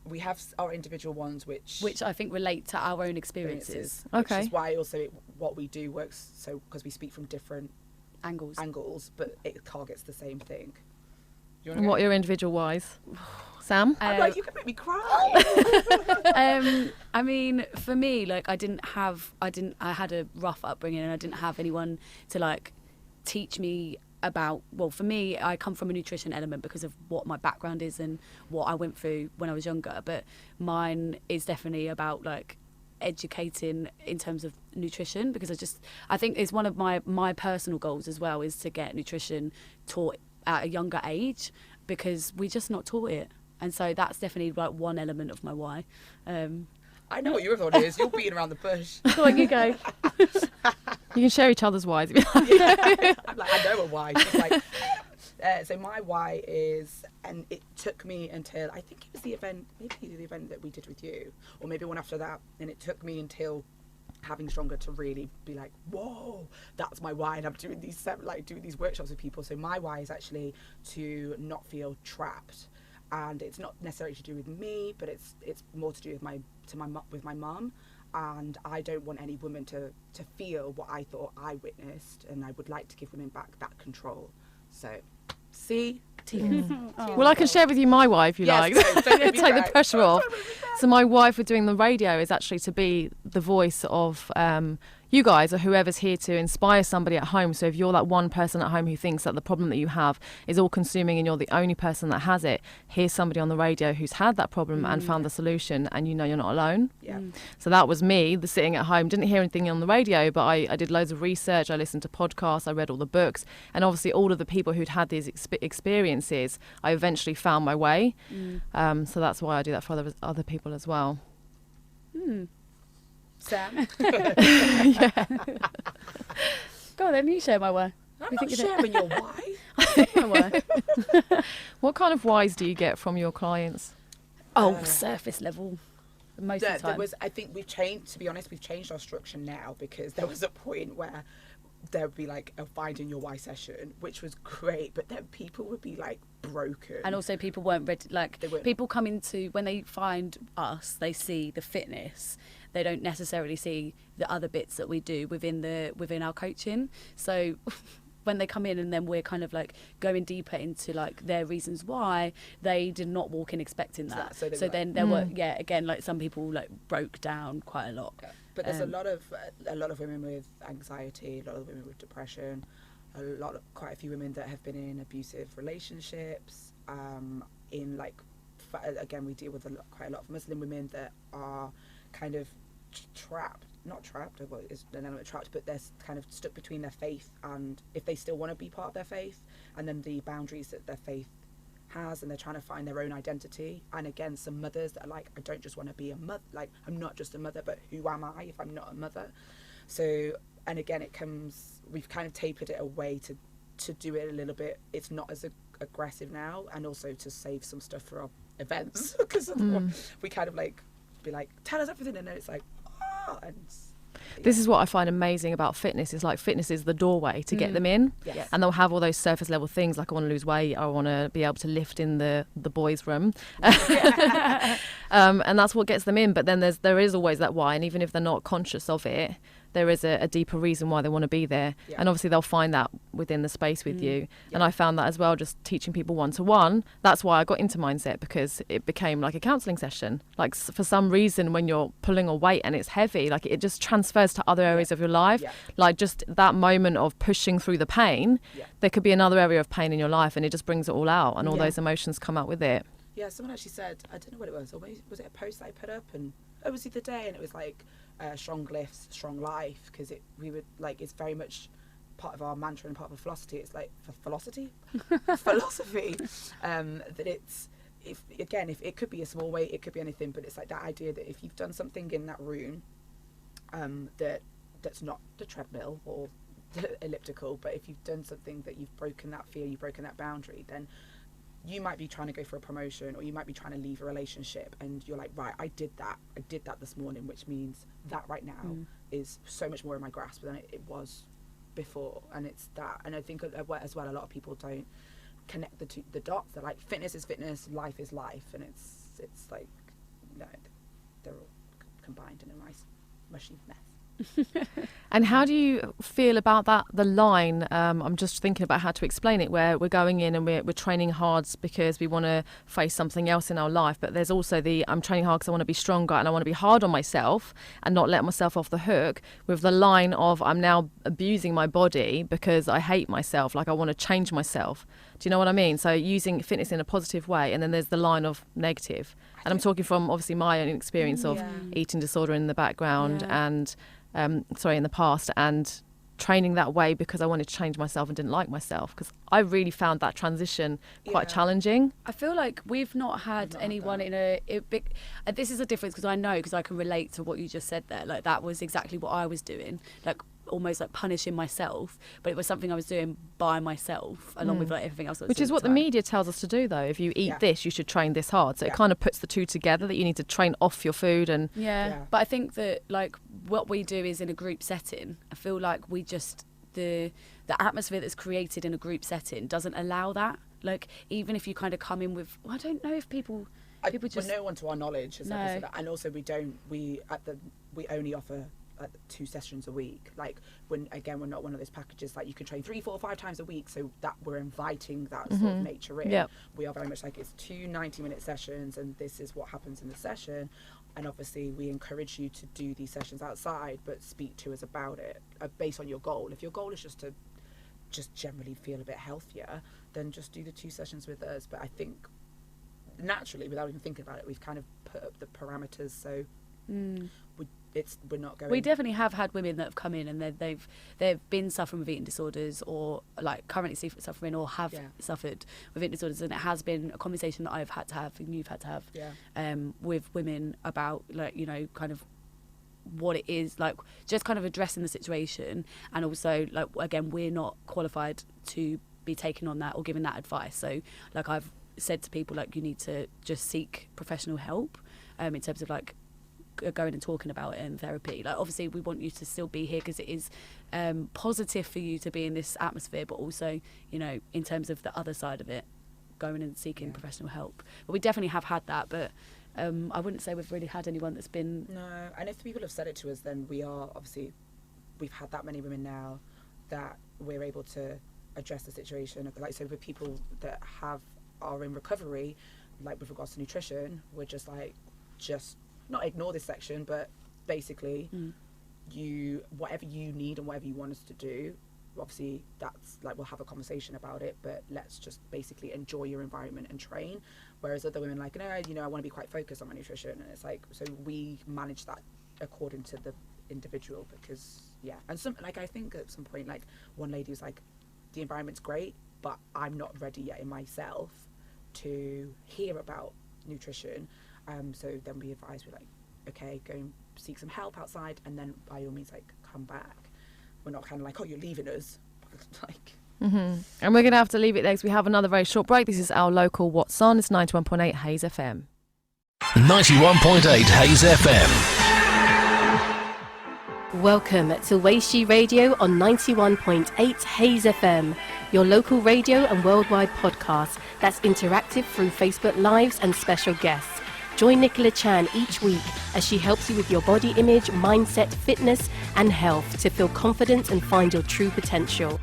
We have our individual ones which I think relate to our own experiences. Okay. Which is why also what we do works, so because we speak from different Angles. but it targets the same thing. You And what are your individual whys? Sam? I'm like, you can make me cry. I mean, for me, like I had a rough upbringing, and I didn't have anyone to like teach me about, well, for me, I come from a nutrition element because of what my background is and what I went through when I was younger, but mine is definitely about like educating in terms of nutrition, because I think it's one of my personal goals as well, is to get nutrition taught at a younger age, because we're just not taught it. And so that's definitely like one element of my why. I know what your other one is. You're beating around the bush. Go on, you go. You can share each other's whys. I'm like, I know a why. She's like, So my why is, and it took me until, I think it was the event, maybe the event that we did with you, or maybe one after that, and it took me until having StrongHer to really be like, whoa, that's my why, and I'm doing these workshops with people. So my why is actually to not feel trapped, and it's not necessarily to do with me, but it's more to do with my mum. And I don't want any woman to feel what I thought I witnessed, and I would like to give women back that control. So, see, Well, I can share with you my why if you like. Don't Take the pressure off. So my why for doing the radio is actually to be the voice of you guys or whoever's here to inspire somebody at home. So if you're that one person at home who thinks that the problem that you have is all consuming and you're the only person that has it, here's somebody on the radio who's had that problem and found the solution, and you know you're not alone. Yeah. So that was me, the sitting at home, didn't hear anything on the radio, but I did loads of research, I listened to podcasts, I read all the books, and obviously all of the people who'd had these experiences, I eventually found my way. So that's why I do that for other people as well. Sam? Yeah. Go on then, you share my why. I'm not sharing your why. My why. What kind of whys do you get from your clients? Surface level. Most of the time. I think we've changed, to be honest, we've changed our structure now, because there was a point where there would be like a finding your why session, which was great, but then people would be like broken. And also people weren't ready, like They weren't. people come into, when they find us, they see the fitness. They don't necessarily see the other bits that we do within our coaching. So when they come in and then we're kind of like going deeper into like their reasons why, they did not walk in expecting that. So then there were, again, like some people like broke down quite a lot. Yeah. But there's a lot of women with anxiety, a lot of women with depression, quite a few women that have been in abusive relationships. Again, we deal with quite a lot of Muslim women that are kind of not trapped, well, it's an element of trapped, but they're kind of stuck between their faith and if they still want to be part of their faith, and then the boundaries that their faith has, and they're trying to find their own identity. And again, some mothers that are like, I don't just want to be a mother, like I'm not just a mother, but who am I if I'm not a mother? So, and again, we've kind of tapered it away to do it a little bit, it's not as aggressive now, and also to save some stuff for our events, because we kind of like be like, tell us everything, and then it's like, This is what I find amazing about fitness, is like fitness is the doorway to get them in. Yes. And they'll have all those surface level things like I want to lose weight, I want to be able to lift in the boys room. And that's what gets them in, but then there is always that why, and even if they're not conscious of it, there is a deeper reason why they want to be there. Yeah. And obviously they'll find that within the space with you. Yeah. And I found that as well, just teaching people one-to-one. That's why I got into mindset, because it became like a counselling session. Like for some reason, when you're pulling a weight and it's heavy, like it just transfers to other areas of your life. Yeah. Like just that moment of pushing through the pain, there could be another area of pain in your life, and it just brings it all out, and all those emotions come out with it. Yeah, someone actually said, I don't know what it was, or was it a post that I put up, and it was the other day, and it was like, strong lifts, strong life, because it's very much part of our mantra and part of our philosophy. It's like philosophy, that it's, if it could be a small weight, it could be anything, but it's like that idea that if you've done something in that room, that's not the treadmill or the elliptical, but if you've done something that you've broken that fear, you've broken that boundary, then you might be trying to go for a promotion, or you might be trying to leave a relationship, and you're like, right, I did that this morning, which means that right now is so much more in my grasp than it was before. And it's that, and I think as well, a lot of people don't connect the dots. They're like, fitness is fitness, life is life, and it's like, no, they're all combined in a nice mushy mess. And how do you feel about that, the line, I'm just thinking about how to explain it, where we're going in and we're training hard because we want to face something else in our life, but there's also I'm training hard because I want to be stronger and I want to be hard on myself and not let myself off the hook, with the line of I'm now abusing my body because I hate myself, like I want to change myself. Do you know what I mean? So using fitness in a positive way, and then there's the line of negative. And I'm talking from obviously my own experience of eating disorder in the background and in the past, and training that way because I wanted to change myself and didn't like myself, because I really found that transition quite challenging. I feel like we've not had anyone in a big, this is a difference because I know, because I can relate to what you just said there, like that was exactly what I was doing. Like almost like punishing myself, but it was something I was doing by myself along with like everything else. Which is what the media tells us to do, though. If you eat this, you should train this hard. So it kind of puts the two together, that you need to train off your food. And but I think that like what we do is in a group setting. I feel like we just the atmosphere that's created in a group setting doesn't allow that. Like even if you kind of come in with, I don't know if people just no one to our knowledge has ever said that. And also we only offer 2 sessions a week. Like we're not one of those packages like you can train 3, 4, 5 times a week, so that we're inviting that sort of nature in. We are very much like it's 2 90-minute sessions and this is what happens in the session. And obviously we encourage you to do these sessions outside, but speak to us about it based on your goal. If your goal is just to generally feel a bit healthier, then just do the 2 sessions with us. But I think naturally, without even thinking about it, we've kind of put up the parameters so we're not going. We definitely have had women that have come in and they've been suffering with eating disorders, or like currently suffering, or have suffered with eating disorders, and it has been a conversation that I've had to have and you've had to have with women about, like, you know, kind of what it is, like just kind of addressing the situation. And also, like, again, we're not qualified to be taking on that or giving that advice. So like I've said to people, like, you need to just seek professional help in terms of like going and talking about it in therapy. Like obviously we want you to still be here because it is positive for you to be in this atmosphere, but also, you know, in terms of the other side of it, going and seeking professional help. But we definitely have had that, but I wouldn't say we've really had anyone that's been... No, and if people have said it to us, then we've had that many women now that we're able to address the situation. Like, so with people that are in recovery, like with regards to nutrition, we're just not ignore this section, but basically whatever you need and whatever you want us to do, obviously that's like, we'll have a conversation about it, but let's just basically enjoy your environment and train. Whereas other women like, no, you know, I want to be quite focused on my nutrition, and it's like, so we manage that according to the individual, because and some, like, I think at some point, like, one lady was like, the environment's great, but I'm not ready yet in myself to hear about nutrition. So then we advise, we're like, okay, go and seek some help outside, and then by all means, like, come back. We're not kind of like, oh, you're leaving us. Like. And we're going to have to leave it there because we have another very short break. This is our local What's On. It's 91.8 Hayes FM. 91.8 Hayes FM. Welcome to Waishee Radio on 91.8 Hayes FM, your local radio and worldwide podcast that's interactive through Facebook Lives and special guests. Join Nicola Chan each week as she helps you with your body image, mindset, fitness and health to feel confident and find your true potential.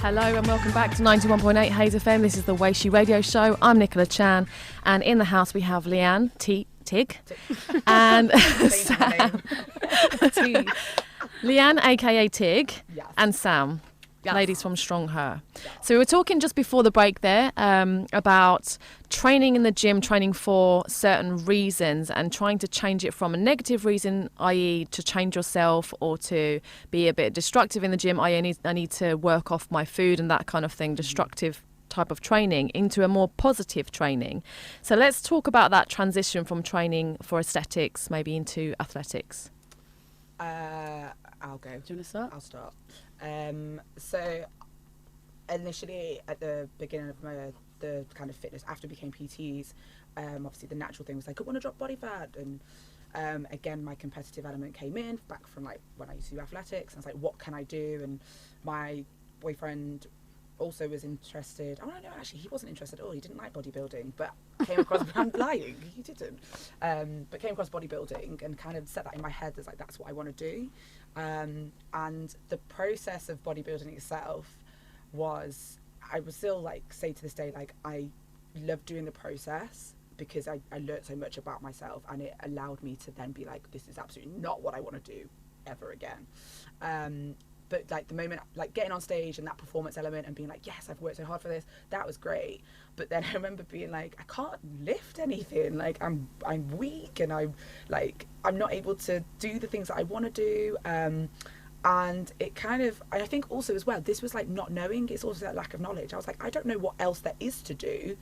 Hello and welcome back to 91.8 Hayes FM. This is the Waishee Radio Show. I'm Nicola Chan, and in the house we have Lianne Tig and Sam. Lianne, aka Tig, and Sam. Ladies from StrongHer. So we were talking just before the break there about training in the gym, training for certain reasons, and trying to change it from a negative reason, i.e. to change yourself, or to be a bit destructive in the gym, i.e. I need to work off my food and that kind of thing, destructive type of training, into a more positive training. So let's talk about that transition from training for aesthetics maybe into athletics. I'll go. Do you want to start? I'll start. So initially at the beginning of the kind of fitness, after I became PTs, obviously the natural thing was like, I want to drop body fat, and again my competitive element came in back from like when I used to do athletics, and I was like, what can I do? And my boyfriend also was interested. Oh no, actually he wasn't interested at all. He didn't like bodybuilding, but came across I'm lying, he didn't, but came across bodybuilding and kind of set that in my head as like, that's what I want to do. And the process of bodybuilding itself was, I would still like say to this day, like, I love doing the process because I learned so much about myself, and it allowed me to then be like, this is absolutely not what I want to do ever again. But like the moment, like getting on stage and that performance element and being like, yes, I've worked so hard for this, that was great. But then I remember being like, I can't lift anything. Like I'm weak, and I'm not able to do the things that I want to do. And it kind of, I think also as well, this was like not knowing. It's also that lack of knowledge. I was like, I don't know what else there is to do.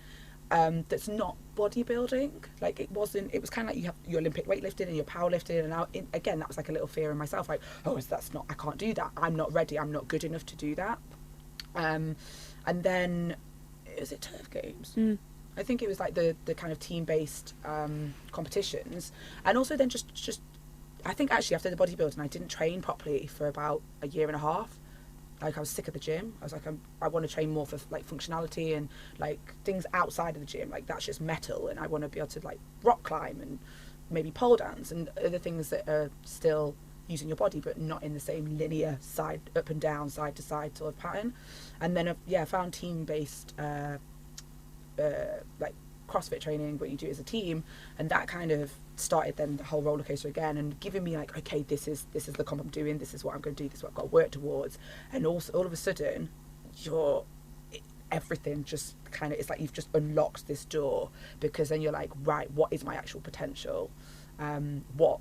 that's not bodybuilding. Like it was kind of like you have your Olympic weightlifting and your powerlifting, and again that was like a little fear in myself, like, oh, I can't do that, I'm not ready, I'm not good enough to do that. And then is it turf games? I think it was like the kind of team-based competitions, and also then just I think actually after the bodybuilding I didn't train properly for about a year and a half. Like I was sick of the gym. I was like, I want to train more for like functionality and like things outside of the gym. Like that's just metal, and I want to be able to like rock climb and maybe pole dance and other things that are still using your body but not in the same linear side up and down, side to side sort of pattern. And then I found team-based like CrossFit training, what you do as a team, and that kind of started then the whole roller coaster again, and giving me like, okay, this is the comp I'm doing, this is what I'm going to do, this is what I've got to work towards. And also all of a sudden everything just kind of, it's like you've just unlocked this door, because then you're like, right, what is my actual potential?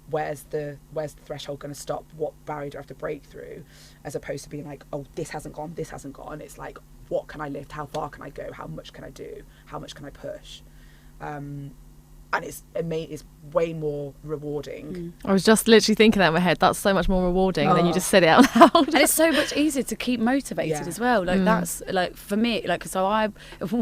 Where's the threshold going to stop? What barrier do I have to break through? As opposed to being like, oh, this hasn't gone. It's like, what can I lift? How far can I go? How much can I do? How much can I push? And it's way more rewarding. I was just literally thinking that in my head. That's so much more rewarding than you just said it out loud. And it's so much easier to keep motivated as well. Like that's like for me, like, so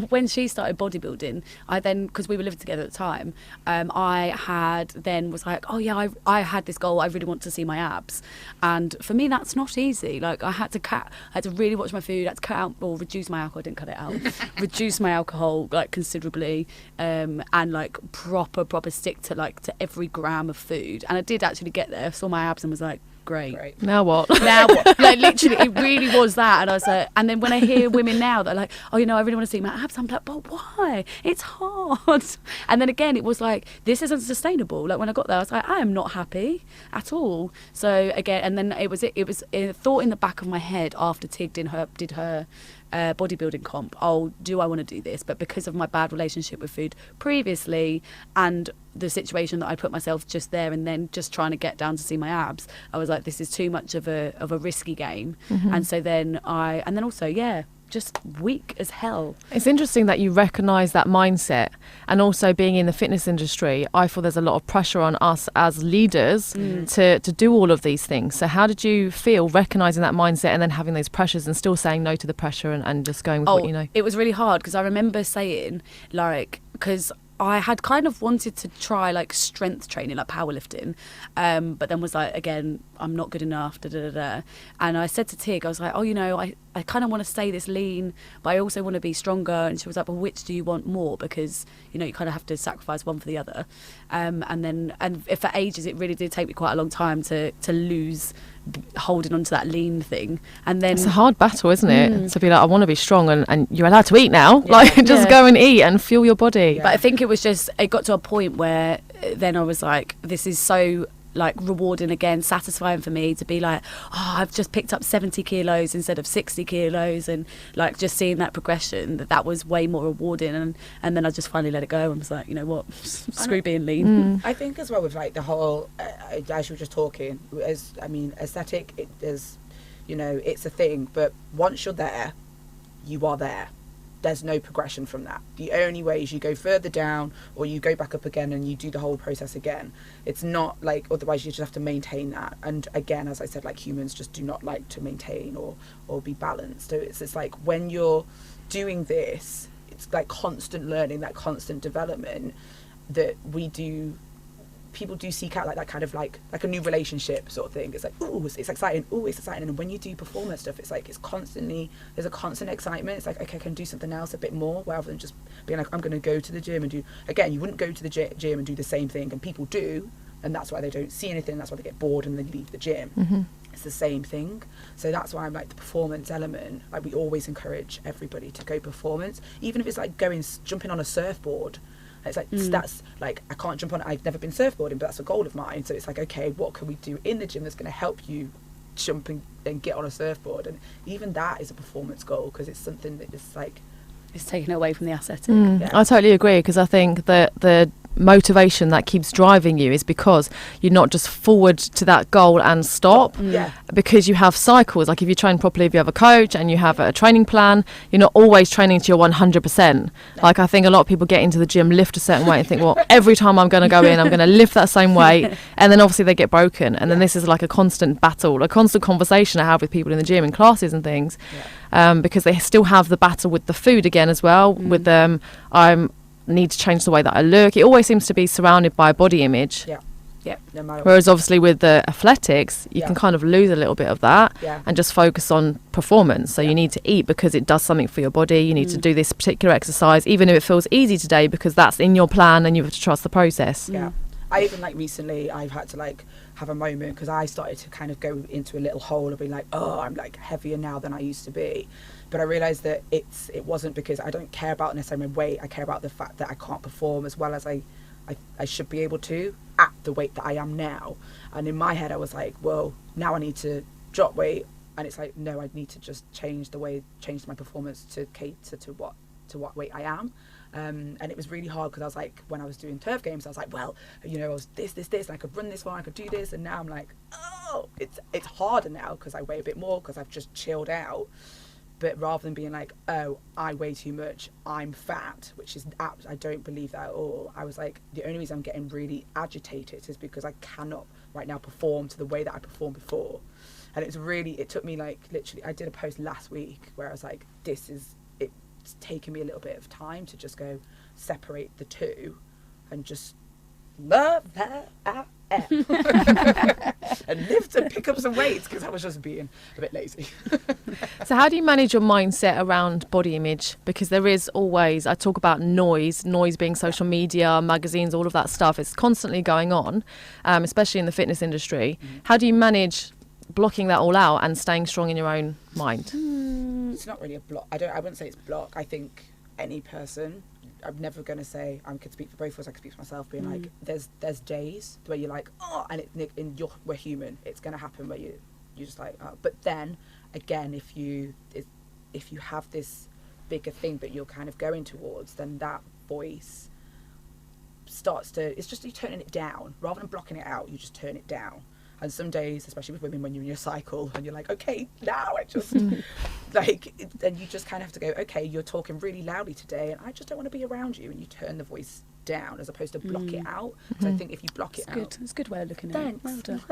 when she started bodybuilding, I then, because we were living together at the time, I was like, oh yeah, I had this goal. I really want to see my abs, and for me that's not easy. Like I had to really watch my food. I had to cut out or reduce my alcohol. I didn't cut it out. Reduce my alcohol like considerably, and like proper stick to every gram of food. And I did actually get there. I saw my abs and was like, great. Now what? Like literally it really was that. And I was like, and then when I hear women now that are like, oh, I really want to see my abs, I'm like, but why? It's hard. And then again it was like, this isn't sustainable. Like when I got there I was like, I am not happy at all. So again, and then it was a thought in the back of my head after Tig did her bodybuilding comp, oh, do I want to do this? But because of my bad relationship with food previously and the situation that I put myself just there and then just trying to get down to see my abs, I was like, this is too much of a risky game. And so then just weak as hell. It's interesting that you recognise that mindset, and also being in the fitness industry, I feel there's a lot of pressure on us as leaders to do all of these things. So how did you feel recognising that mindset and then having those pressures and still saying no to the pressure and just going with what you know? It was really hard, because I remember saying, like, because I had kind of wanted to try like strength training, like powerlifting, but then was like, again, I'm not good enough, And I said to Tig, I was like, oh, I kind of want to stay this lean, but I also want to be stronger. And she was like, well, which do you want more? Because, you kind of have to sacrifice one for the other. And for ages, it really did take me quite a long time to lose holding on to that lean thing. And then it's a hard battle, isn't it? To be like, I want to be strong, and you're allowed to eat now. Go and eat and fuel your body. But I think it got to a point where then I was like, this is so like rewarding again, satisfying for me to be like, oh, I've just picked up 70 kilos instead of 60 kilos, and like just seeing that progression, that was way more rewarding. And then I just finally let it go and was like, you know what, screw being lean. I think as well with like the whole as you were just talking, aesthetic, it is, it's a thing, but once you're there, you are there. There's no progression from that. The only way is you go further down or you go back up again and you do the whole process again. It's not like, otherwise you just have to maintain that. And again, as I said, like humans just do not like to maintain or be balanced. So it's like when you're doing this, it's like constant learning, that constant development that people do seek out, like that kind of like a new relationship sort of thing. It's like, ooh, it's exciting. Ooh, it's exciting. And when you do performance stuff, it's like, there's a constant excitement. It's like, okay, I can do something else a bit more, rather than just being like, I'm going to go to the gym and do, again, you wouldn't go to the gym and do the same thing, and people do, and that's why they don't see anything. That's why they get bored and they leave the gym. It's the same thing. So that's why I'm like the performance element. Like we always encourage everybody to go performance, even if it's like jumping on a surfboard. It's like, that's like, I can't jump on it. I've never been surfboarding, but that's a goal of mine. So it's like, okay, what can we do in the gym that's going to help you jump and get on a surfboard? And even that is a performance goal, because it's something that is like, it's taken away from the aesthetic. I totally agree, because I think that the motivation that keeps driving you is because you're not just forward to that goal and stop. Because you have cycles. Like if you train properly, if you have a coach and you have a training plan, you're not always training to your 100%. Like I think a lot of people get into the gym, lift a certain weight and think, well, every time I'm going to go in, I'm going to lift that same weight, and then obviously they get broken, and then this is like a constant battle, a constant conversation I have with people in the gym in classes and things, because they still have the battle with the food again as well, with I need to change the way that I look. It always seems to be surrounded by body image. No matter Whereas obviously with the athletics, you can kind of lose a little bit of that and just focus on performance. So you need to eat because it does something for your body. You need to do this particular exercise, even if it feels easy today, because that's in your plan and you have to trust the process. I even like recently I've had to like have a moment because I started to kind of go into a little hole of being like, oh, I'm like heavier now than I used to be. But I realised that it wasn't because I don't care about necessarily my weight. I care about the fact that I can't perform as well as I should be able to at the weight that I am now. And in my head I was like, well, now I need to drop weight, and it's like, no, I need to just change my performance to cater to what weight I am. And it was really hard because I was like, when I was doing turf games, I was like, well, you know, I was this and I could run this far, I could do this, and now I'm like, oh, it's harder now because I weigh a bit more because I've just chilled out. But rather than being like, oh, I weigh too much, I'm fat, which is, I don't believe that at all. I was like, the only reason I'm getting really agitated is because I cannot right now perform to the way that I performed before. And it took me like, literally, I did a post last week where I was like, it's taken me a little bit of time to just go separate the two and just love that I am. And lift and pick up some weights because I was just being a bit lazy. So how do you manage your mindset around body image? Because there is always, I talk about noise being social media, magazines, all of that stuff. It's constantly going on, especially in the fitness industry. How do you manage blocking that all out and staying strong in your own mind? It's not really a block. I wouldn't say it's block. I think any person, I'm never going to say, I could speak for both of us, I could speak for myself, being like, there's days where you're like, oh, and we're human. It's going to happen where you're just like, oh. But then again, if you have this bigger thing that you're kind of going towards, then that voice starts to, it's just you turning it down. Rather than blocking it out, you just turn it down. And some days, especially with women, when you're in your cycle and you're like, okay, now I just like, then you just kind of have to go, okay, you're talking really loudly today and I just don't want to be around you. And you turn the voice down as opposed to block it out. So I think if you block it out. It's a good way of looking at it. Well done.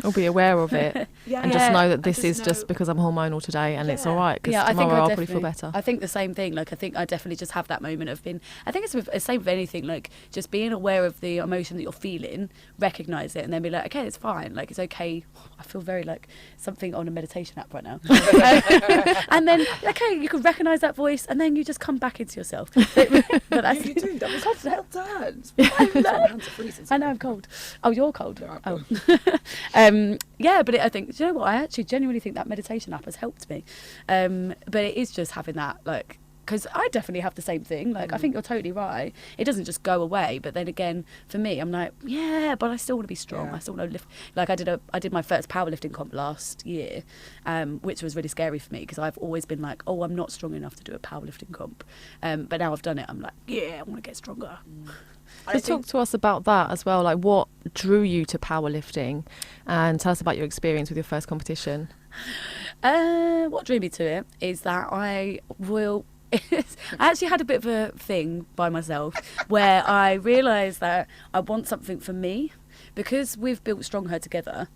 Or be aware of it and just know that this is just because I'm hormonal today and it's all right, because tomorrow I'll probably feel better. I think the same thing. Like, I think I definitely just have that moment of being, I think it's the same with anything, like just being aware of the emotion that you're feeling, recognise it, and then be like, okay, it's fine. Like, it's okay. I feel very like something on a meditation app right now. And then, okay, you can recognise that voice and then you just come back into yourself. But that's, you do. That was well done. I know I'm cold. Oh, you're cold. No, yeah, but I think, do you know what? I actually genuinely think that meditation app has helped me. But it is just having that, like, because I definitely have the same thing. Like, I think you're totally right. It doesn't just go away. But then again, for me, I'm like, yeah, but I still want to be strong. I still want to lift. Like, I did my first powerlifting comp last year, which was really scary for me because I've always been like, oh, I'm not strong enough to do a powerlifting comp. But now I've done it, I'm like, yeah, I want to get stronger. So talk to us about that as well. Like, what drew you to powerlifting, and tell us about your experience with your first competition. What drew me to it is that I actually had a bit of a thing by myself where I realised that I want something for me, because we've built StrongHer together.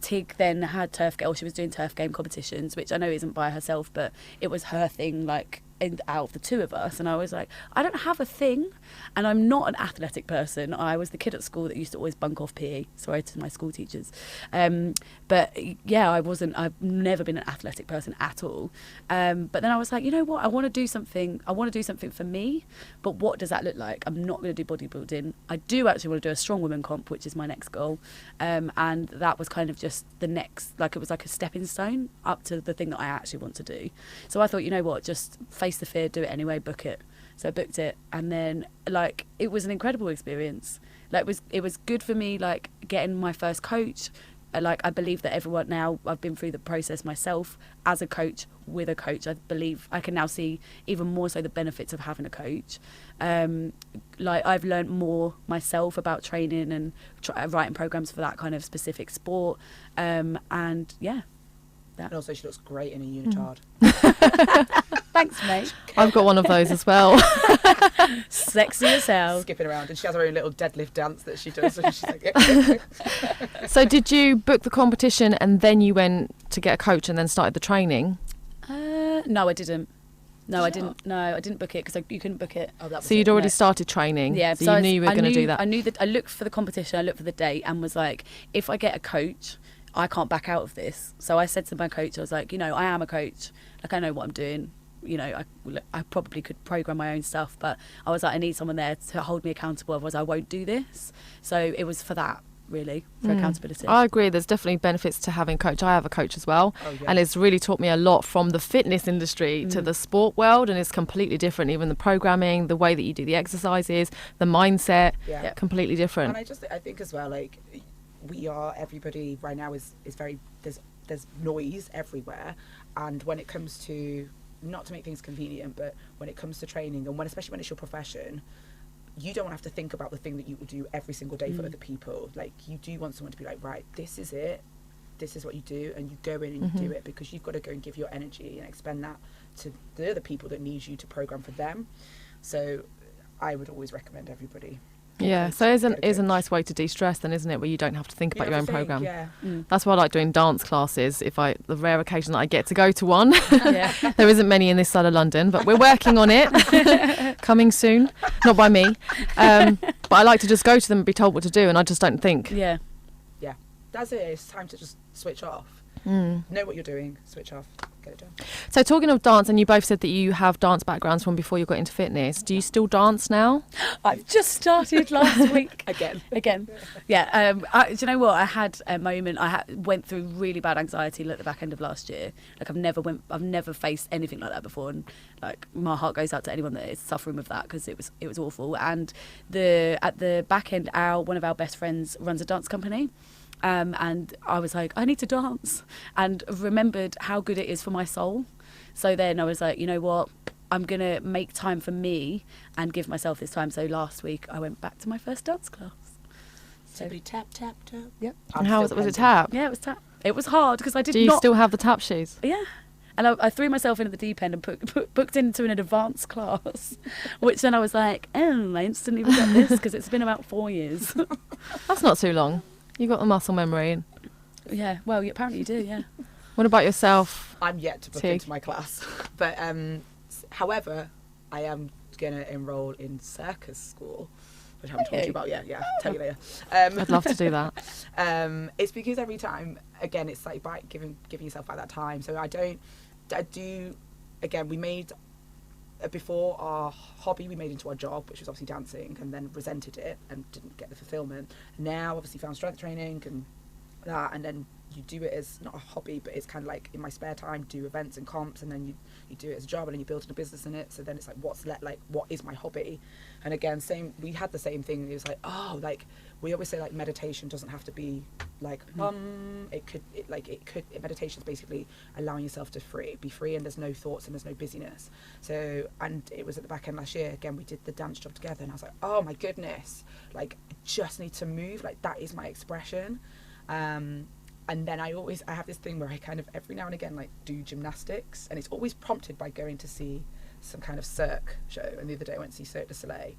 Tig then had she was doing turf game competitions, which I know isn't by herself, but it was her thing, like, out of the two of us. And I was like, I don't have a thing, and I'm not an athletic person. I was the kid at school that used to always bunk off PE. Sorry to my school teachers. But yeah, I've never been an athletic person at all. But then I was like, you know what? I want to do something for me, but what does that look like? I'm not going to do bodybuilding. I do actually want to do a strong woman comp, which is my next goal. And that was kind of just the next, like, it was like a stepping stone up to the thing that I actually want to do. So I thought, you know what, just face the fear, do it anyway, book it. So I booked it, and then, like, it was an incredible experience. Like, it was good for me, like, getting my first coach, I believe that everyone now, I've been through the process myself as a coach with a coach. I believe I can now see even more so the benefits of having a coach. I've learned more myself about training and writing programs for that kind of specific sport. And yeah. And also she looks great in a unitard. Thanks, mate. I've got one of those as well. Sexy as hell. Skipping around, and she has her own little deadlift dance that she does. So she's like, So did you book the competition and then you went to get a coach and then started the training? No, I didn't. No, I didn't. No, I didn't book it because you couldn't book it. oh, that was So you'd it. already started training? Yeah, So you knew you were going to do that? I knew that. I looked for the competition. I looked for the date and was like, if I get a coach, I can't back out of this. So I said to my coach, I was like, I am a coach. Like, I know what I'm doing. I probably could program my own stuff, but I was like, I need someone there to hold me accountable. Otherwise, I won't do this. So it was for that, really, for accountability. I agree. There's definitely benefits to having a coach. I have a coach as well. Oh, yeah. And it's really taught me a lot from the fitness industry to the sport world. And it's completely different. Even the programming, the way that you do the exercises, the mindset, Yeah. completely different. And I think as well, like, everybody right now is very, there's noise everywhere. And when it comes to, not to make things convenient, but when it comes to training, and especially when it's your profession, you don't have to think about the thing that you will do every single day for other people. Like, you do want someone to be like, right, this is it, this is what you do, and you go in and you do it, because you've got to go and give your energy and expend that to the other people that need you to program for them. So I would always recommend everybody. Yeah, so it is a nice way to de-stress then, isn't it, where you don't have to think about your own program. Yeah. That's why I like doing dance classes. The rare occasion that I get to go to one. Yeah. There isn't many in this side of London, but we're working on it. Coming soon, not by me. But I like to just go to them and be told what to do, and I just don't think. Yeah. Yeah, that's it. It's time to just switch off. Know what you're doing, switch off, get it done. So talking of dance, and you both said that you have dance backgrounds from before you got into fitness. Do you still dance now? I've just started last week. Again. Yeah. Do you know what? I had a moment. Went through really bad anxiety at the back end of last year. Like, I've never faced anything like that before, and like, my heart goes out to anyone that is suffering with that, because it was awful. And at the back end, one of our best friends runs a dance company. And I was like, I need to dance, and remembered how good it is for my soul. So then I was like, you know what? I'm going to make time for me and give myself this time. So last week I went back to my first dance class. So tap, tap, tap. Yep. And how was it tap? Yeah, it was tap. It was hard because I did Do you not... still have the tap shoes? Yeah. And I threw myself into the deep end and booked into an advanced class, which then I was like, I instantly regret this, because it's been about 4 years. That's not too long. You got the muscle memory. Yeah, well, apparently you do, yeah. What about yourself? I'm yet to book into my class. But however, I am going to enroll in circus school, which I haven't told you about yet. Yeah, I'll tell you later. I'd love to do that. It's because every time, again, it's like by giving yourself back that time. So again, we made, before our hobby, we made into our job, which was obviously dancing, and then resented it and didn't get the fulfillment. Now, obviously, found strength training and that, and then you do it as not a hobby, but it's kind of like in my spare time, do events and comps, and then you do it as a job, and then you're building a business in it. So then it's like, what is my hobby? And again, we had the same thing. It was like, like we always say, like, meditation doesn't have to be like meditation is basically allowing yourself to be free, and there's no thoughts and there's no busyness. So, and it was at the back end last year, again, we did the dance job together, and I was like, oh my goodness, like, I just need to move, like, that is my expression. And then I have this thing where I kind of every now and again, like, do gymnastics, and it's always prompted by going to see some kind of cirque show. And the other day I went to see Cirque du Soleil,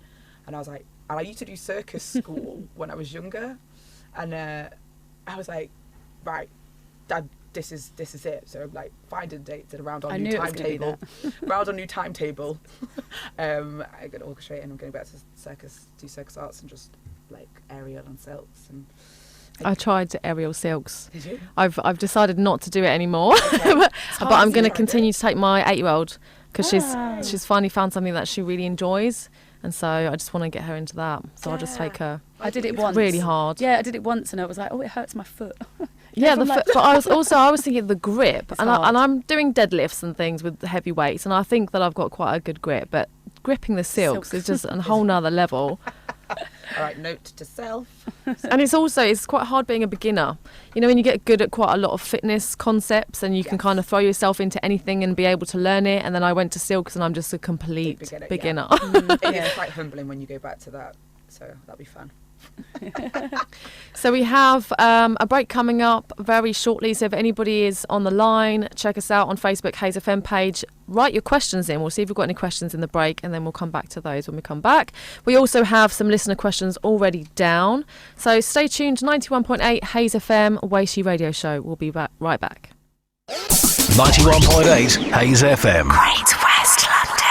and I was like, and I used to do circus school when I was younger, and I was like, right, Dad, this is it. So I'm like finding dates and around our new timetable. Around our new timetable. I'm going to orchestrate, and I'm going back to do circus arts, and just like aerial and silks. And I tried aerial silks. Did you? I've decided not to do it anymore, Okay. but I'm going to continue to take my 8-year-old, because she's finally found something that she really enjoys, and so I just want to get her into that. So I'll just take her. I did it It's once. really hard. Yeah, I did it once, and I was like, it hurts my foot. Yeah, but I was thinking of the grip, It's and hard. I'm doing deadlifts and things with heavy weights, and I think that I've got quite a good grip, but gripping the silks is just a whole nother level. All right, note to self. And it's quite hard being a beginner. You know, when you get good at quite a lot of fitness concepts and you can kind of throw yourself into anything and be able to learn it. And then I went to silks and I'm just a complete beginner. Yeah. It is quite humbling when you go back to that. So that'll be fun. So we have a break coming up very shortly, so if anybody is on the line, check us out on Facebook, Hayes FM page, write your questions in. We'll see if we've got any questions in the break, and then we'll come back to those when we come back. We also have some listener questions already down, so stay tuned. 91.8 Hayes FM Waishee Radio Show. We'll be right back. 91.8 Hayes FM. Great West London.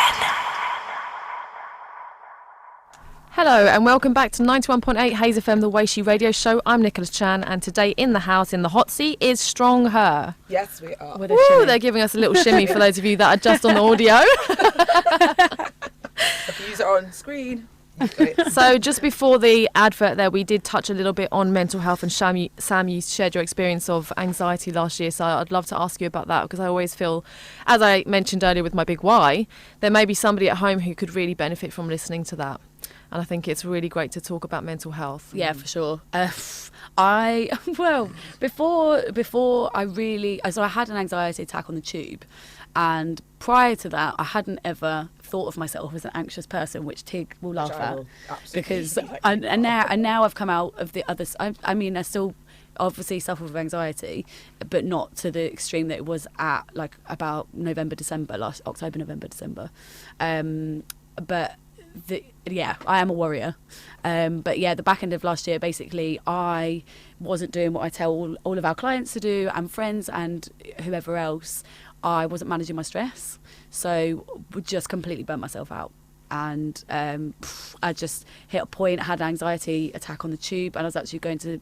Hello and welcome back to 91.8 Hayes FM, the Waishee Radio Show. I'm Nicola Chan, and today in the house, in the hot seat, is StrongHer. Yes, we are. Woo, they're giving us a little shimmy for those of you that are just on the audio. If you use it on screen. So just before the advert there, we did touch a little bit on mental health, and Sam, you shared your experience of anxiety last year, so I'd love to ask you about that, because I always feel, as I mentioned earlier with my big why, there may be somebody at home who could really benefit from listening to that. And I think it's really great to talk about mental health. Yeah, for sure. Before I had an anxiety attack on the tube, and prior to that, I hadn't ever thought of myself as an anxious person, which Tig will laugh at, because and now I've come out of the other. I mean, I still obviously suffer with anxiety, but not to the extreme that it was at like about October, November, December. But I am a warrior. But yeah, the back end of last year, basically, I wasn't doing what I tell all of our clients to do, and friends and whoever else. I wasn't managing my stress, so just completely burnt myself out. And I just hit a point. I had an anxiety attack on the tube, and I was actually going to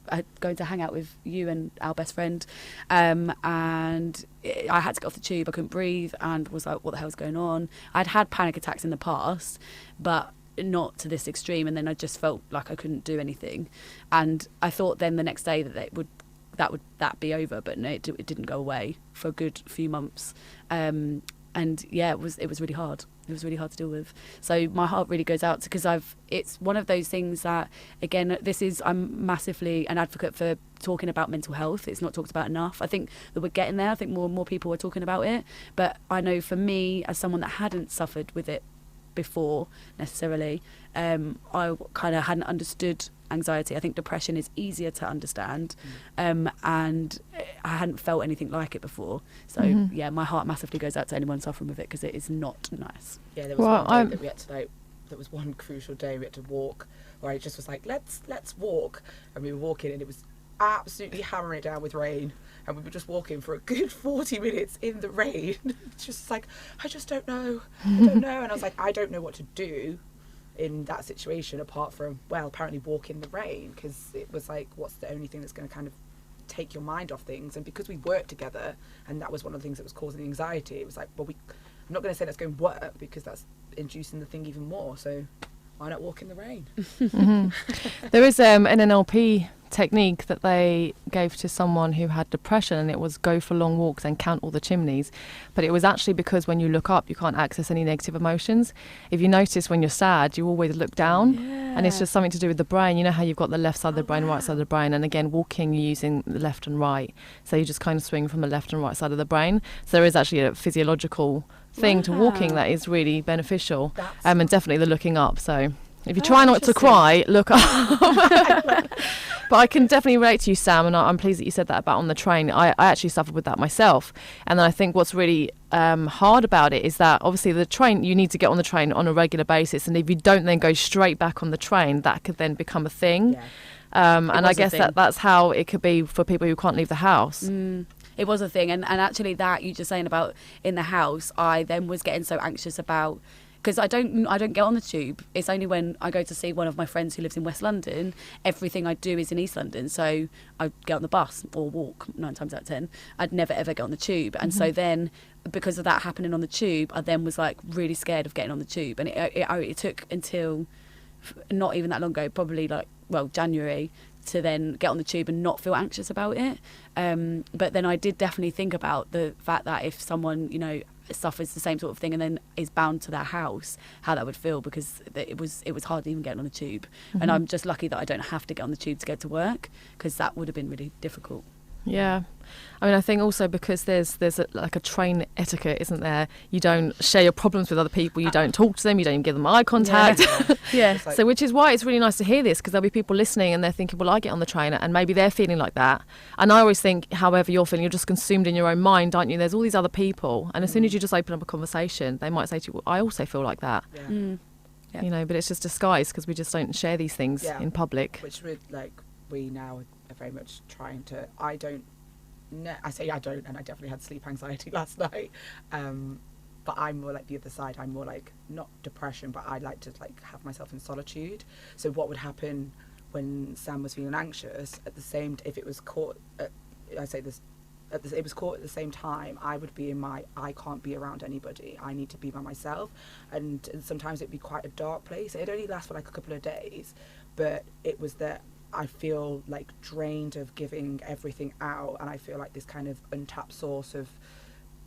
hang out with you and our best friend, and I had to get off the tube. I couldn't breathe and was like, what the hell's going on? I'd had panic attacks in the past, but not to this extreme, and then I just felt like I couldn't do anything, and I thought then the next day that that be over, but no, it didn't go away for a good few months, and yeah, it was really hard. It was really hard to deal with. So my heart really goes out, because it's one of those things that, again, I'm massively an advocate for talking about mental health. It's not talked about enough. I think that we're getting there. I think more and more people are talking about it. But I know for me, as someone that hadn't suffered with it before necessarily, I kind of hadn't understood anxiety. I think depression is easier to understand, and I hadn't felt anything like it before. So yeah, my heart massively goes out to anyone suffering with it, because it is not nice. Yeah, there was one day that we had to there was one crucial day we had to walk, where I just was like, let's walk, and we were walking, and it was absolutely hammering it down with rain, and we were just walking for a good 40 minutes in the rain. It's just like, I just don't know, and I was like, I don't know what to do in that situation apart from, well, apparently walk in the rain, because it was like, what's the only thing that's going to kind of take your mind off things? And because we worked together, and that was one of the things that was causing the anxiety, it was like, well, I'm not going to say let's go and work, because that's inducing the thing even more, so why not walk in the rain? There is an NLP technique that they gave to someone who had depression, and it was go for long walks and count all the chimneys. But it was actually because when you look up, you can't access any negative emotions. If you notice, when you're sad, you always look down, and it's just something to do with the brain. You know how you've got the left side of the brain, right side of the brain, and again, walking, you're using the left and right, so you just kind of swing from the left and right side of the brain. So there is actually a physiological thing to walking that is really beneficial, and definitely the looking up. So if you try not to cry, look up. But I can definitely relate to you, Sam, and I'm pleased that you said that about on the train. I actually suffered with that myself, and then I think what's really hard about it is that obviously the train, you need to get on the train on a regular basis, and if you don't then go straight back on the train, that could then become a thing. And I guess that's how it could be for people who can't leave the house. It was a thing, and actually that you just saying about in the house, I then was getting so anxious about, because I don't get on the tube. It's only when I go to see one of my friends who lives in West London, everything I do is in East London, so I get on the bus or walk 9 times out of 10. I'd never ever get on the tube, and so then because of that happening on the tube, I then was like really scared of getting on the tube, and it took until not even that long ago, probably January, to then get on the tube and not feel anxious about it. But then I did definitely think about the fact that if someone, suffers the same sort of thing and then is bound to their house, how that would feel, because it was hard even getting on the tube. And I'm just lucky that I don't have to get on the tube to go to work, because that would have been really difficult. Yeah. I mean, I think also because there's a train etiquette, isn't there? You don't share your problems with other people. You don't talk to them. You don't even give them eye contact. Yeah. Like, So which is why it's really nice to hear this, because there'll be people listening and they're thinking, well, I get on the train, and maybe they're feeling like that. And I always think, however you're feeling, you're just consumed in your own mind, aren't you? There's all these other people. And as soon as you just open up a conversation, they might say to you, well, I also feel like that. yeah. Yeah. You know, but it's just disguised because we just don't share these things Yeah. in public. Which we now are very much trying to. I don't, I say I don't, and I definitely had sleep anxiety last night. But I'm more like the other side. I'm more like, not depression, but I like to like have myself in solitude. So what would happen when Sam was feeling anxious? At the same, if it was caught, I say this. It was caught at the same time, I would be in my, I can't be around anybody, I need to be by myself. And sometimes it'd be quite a dark place. It'd only last for like a couple of days, but it was that I feel like drained of giving everything out, and I feel like this kind of untapped source of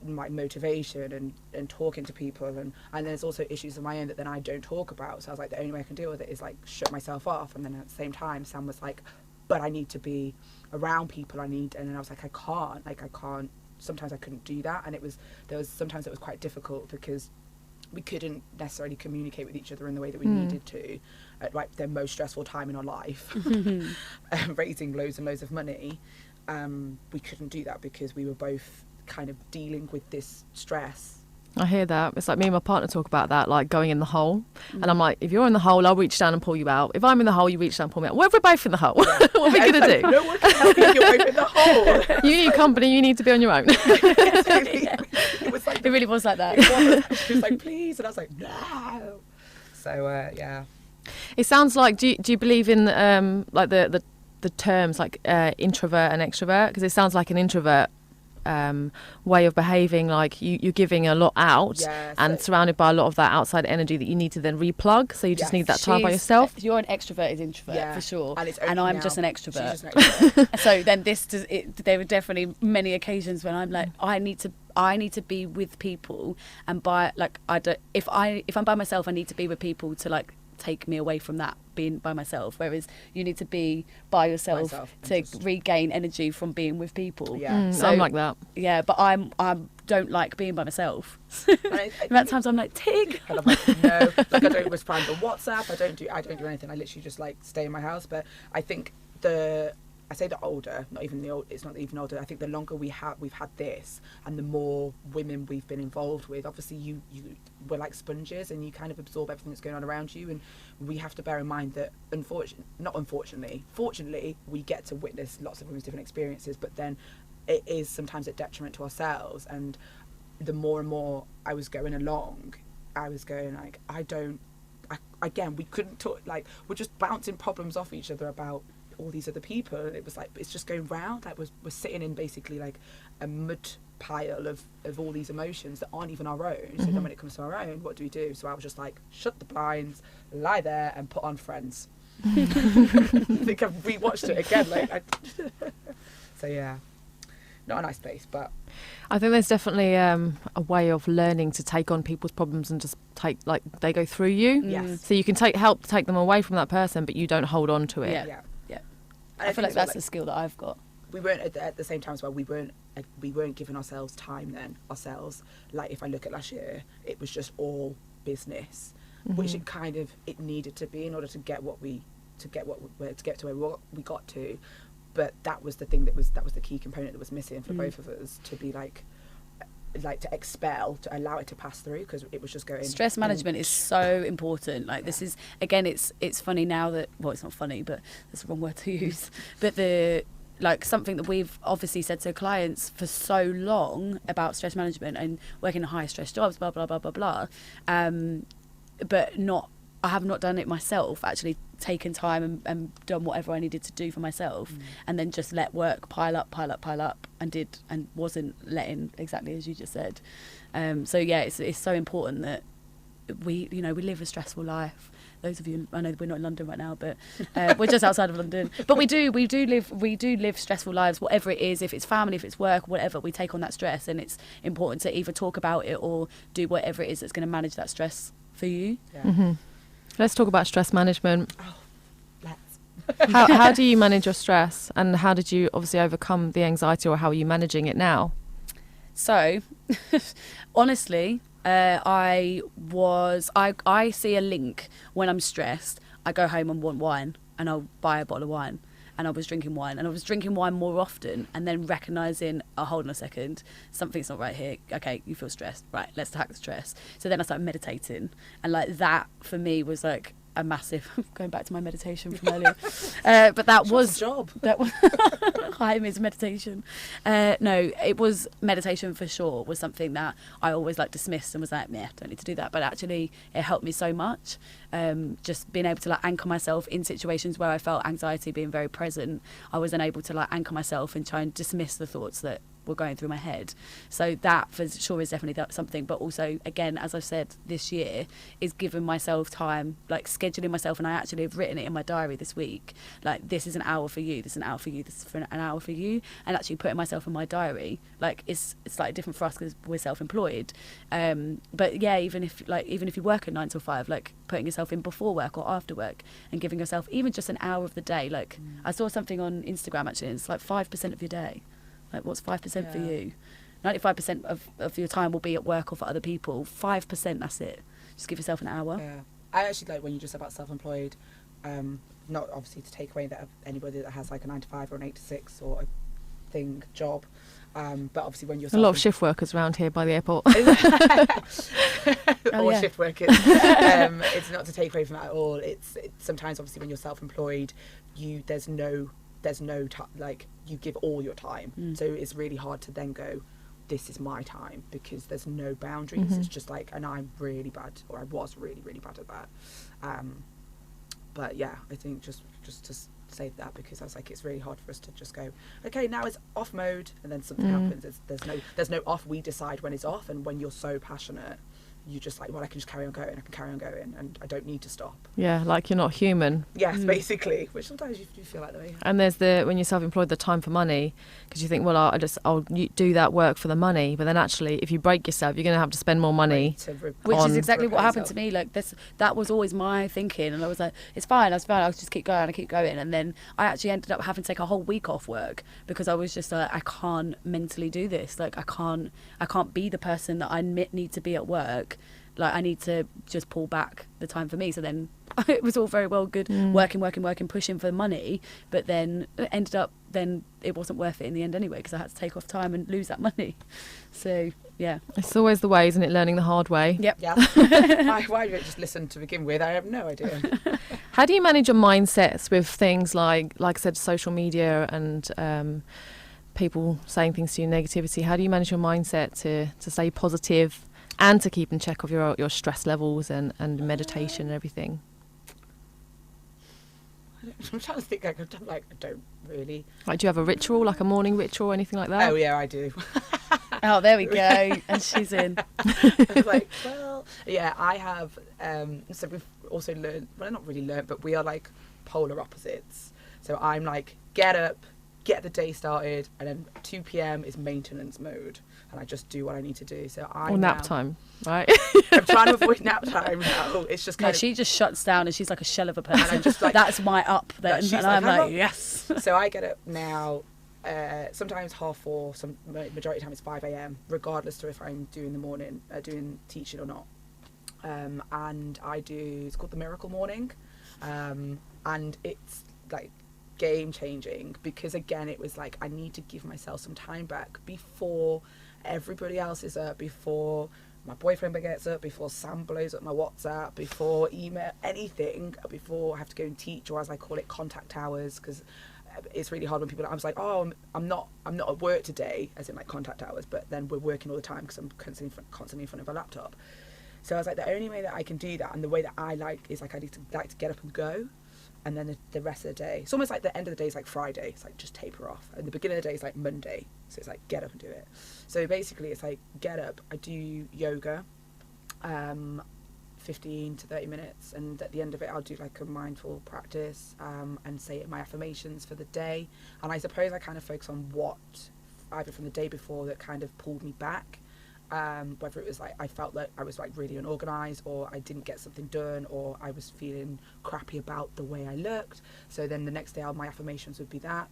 my motivation and talking to people, and there's also issues of my own that then I don't talk about. So I was like, the only way I can deal with it is like shut myself off. And then at the same time, Sam was like, but I need to be around people, and then I was like, I can't, sometimes I couldn't do that. And sometimes it was quite difficult because we couldn't necessarily communicate with each other in the way that we needed to at like the most stressful time in our life. Raising loads and loads of money, we couldn't do that because we were both kind of dealing with this stress. I hear that. It's like me and my partner talk about that, like going in the hole. And I'm like, if you're in the hole, I'll reach down and pull you out. If I'm in the hole, you reach down and pull me out. What if we're both in the hole? What are we going to do? No one can help you if you're both in the hole. You need company, you need to be on your own. It was like, It really was like that. she was like, please, and I was like, no. So yeah. It sounds like, do you believe in like the terms like introvert and extrovert? Because it sounds like an introvert way of behaving, like you're giving a lot out, Yes. and surrounded by a lot of that outside energy that you need to then replug, so you just Yes. need that time by yourself. You're an extroverted introvert, Yeah. for sure, And it's and only I'm now. just an She's extrovert. just an extrovert. So then there were definitely many occasions when I'm like, I need to be with people, and if I'm by myself, I need to be with people to like take me away from that being by myself, whereas you need to be by yourself to regain energy from being with people. Yeah. So I'm like that. yeah, but I don't like being by myself. I The amount of times I'm like, Tig. And I'm like, no, like I don't respond to WhatsApp. I don't do anything. I literally just like stay in my house. But I think I say the older, not even the old. It's not even older. I think the longer we've had this, and the more women we've been involved with. Obviously, we're like sponges, and you kind of absorb everything that's going on around you. And we have to bear in mind that, fortunately, we get to witness lots of women's different experiences. But then, it is sometimes a detriment to ourselves. And the more and more I was going along, I was going like, again, we couldn't talk. Like, we're just bouncing problems off each other about all these other people, and it was like it's just going round, like we're sitting in basically like a mud pile of all these emotions that aren't even our own. So then when it comes to our own, what do? So I was just like, shut the blinds, lie there and put on Friends. I think I've rewatched it again, so yeah, not a nice place. But I think there's definitely a way of learning to take on people's problems and just like they go through you. Yes. So you can help take them away from that person, but you don't hold on to it. Yeah. And I feel like think as well, that's a skill that I've got. we weren't at the same time as well. We weren't giving ourselves time then. Like if I look at last year, it was just all business, which it needed to be in order to get to where we got to. But that was the thing that was the key component that was missing for both of us, to be like to expel, to allow it to pass through, because it was just going. Stress management is so important. Like this is, again, it's funny now that, well, it's not funny, but that's the wrong word to use. But something that we've obviously said to clients for so long about stress management and working in high stress jobs, blah, blah, blah, blah, blah. But I have not done it myself, actually taken time and done whatever I needed to do for myself, and then just let work pile up and wasn't letting, exactly as you just said. So yeah, it's so important that we live a stressful life, those of you, I know we're not in London right now, but we're just outside of London. But we do live stressful lives, whatever it is. If it's family, if it's work, whatever, we take on that stress, and it's important to either talk about it or do whatever it is that's going to manage that stress for you. Yeah. Mm-hmm. Let's talk about stress management. Let's. How do you manage your stress, and how did you obviously overcome the anxiety, or how are you managing it now? So, honestly, I see a link when I'm stressed. I go home and want wine, and I'll buy a bottle of wine. And I was drinking wine, and I was drinking wine more often, and then recognising, oh, hold on a second, something's not right here. Okay, you feel stressed. Right, let's attack the stress. So then I started meditating, and like that for me was like a massive, going back to my meditation from earlier, but that was job. That was hi, Miss Meditation. No, it was meditation for sure. Was something that I always like dismissed and was like, meh, don't need to do that. But actually, it helped me so much. Just being able to like anchor myself in situations where I felt anxiety being very present. I was then able to like anchor myself and try and dismiss the thoughts that were going through my head. So that for sure is definitely something. But also, again, as I've said, this year is giving myself time, like scheduling myself, and I actually have written it in my diary this week, like this is an hour for you, this is an hour for you, this is for an hour for you, and actually putting myself in my diary, like it's slightly different for us because we're self-employed, but yeah, even if you work at 9 till 5, like putting yourself in before work or after work and giving yourself even just an hour of the day. Like I saw something on Instagram actually, and it's like 5% of your day. Like, what's 5% for you? 95% of your time will be at work or for other people. 5%, that's it. Just give yourself an hour. Yeah. I actually like when you just said about self-employed, not obviously to take away that anybody that has like a 9 to 5 or an 8 to 6 or a thing job, but obviously when you're a lot of shift workers around here by the airport. Or yeah. shift workers. It's not to take away from that at all. It's sometimes obviously when you're self-employed, there's no time, like you give all your time, so it's really hard to then go, this is my time, because there's no boundaries. It's just like, and I'm really bad, or I was really bad at that, but yeah, I think just to say that, because I was like, it's really hard for us to just go, okay, now it's off mode, and then something happens. There's no off. We decide when it's off, and when you're so passionate, you just like, well, I can just carry on going, and I don't need to stop. Yeah, like you're not human. Yes, basically, which sometimes you do feel like that way. And there's when you're self-employed, the time for money, because you think, well, I'll do that work for the money, but then actually, if you break yourself, you're going to have to spend more money. Which is exactly what happened to me. Like that was always my thinking, and I was like, it's fine, I'll just keep going, and then I actually ended up having to take a whole week off work because I was just like, I can't mentally do this. Like I can't be the person that I need to be at work. Like I need to just pull back the time for me. So then it was all very well good working, pushing for money, but then it ended up it wasn't worth it in the end anyway, because I had to take off time and lose that money. So yeah, it's always the way, isn't it? Learning the hard way. Yep. Yeah. Why did I just listen to begin with? I have no idea. How do you manage your mindsets with things like I said, social media and people saying things to you, negativity? How do you manage your mindset to stay positive and to keep in check of your stress levels and meditation and everything? I'm trying to think. I don't really. Like, do you have a ritual, like a morning ritual or anything like that? Oh yeah, I do. Oh, there we go. And she's in. Like, well, yeah, I have. So we've also learned. Well, not really learned, but we are like polar opposites. So I'm like, get up, get the day started, and then 2 p.m. is maintenance mode, and I just do what I need to do. So nap time, right? I'm trying to avoid nap time now. It's just kind of. She just shuts down, and she's like a shell of a person. And I'm just like, that's my up then, and I'm like, yes. So I get up now. Sometimes 4:30. Majority of the time it's 5 a.m. regardless of if I'm doing the morning, doing teaching or not. And I do. It's called the Miracle Morning, and it's like game changing, because again it was like I need to give myself some time back before everybody else is up, before my boyfriend gets up, before Sam blows up my WhatsApp, before email, anything, before I have to go and teach, or as I call it, contact hours, because it's really hard when people. I was like, oh, I'm not at work today, as in like contact hours, but then we're working all the time because I'm constantly in front of a laptop. So I was like, the only way that I can do that, and the way that I like, is like I need to get up and go. And then the rest of the day, it's almost like the end of the day is like Friday. It's like just taper off. And the beginning of the day is like Monday. So it's like get up and do it. So basically it's like get up. I do yoga, 15 to 30 minutes, and at the end of it I'll do like a mindful practice and say my affirmations for the day. And I suppose I kind of focus on what either from the day before that kind of pulled me back, whether it was like I felt like I was like really unorganized, or I didn't get something done, or I was feeling crappy about the way I looked. So then the next day my affirmations would be that.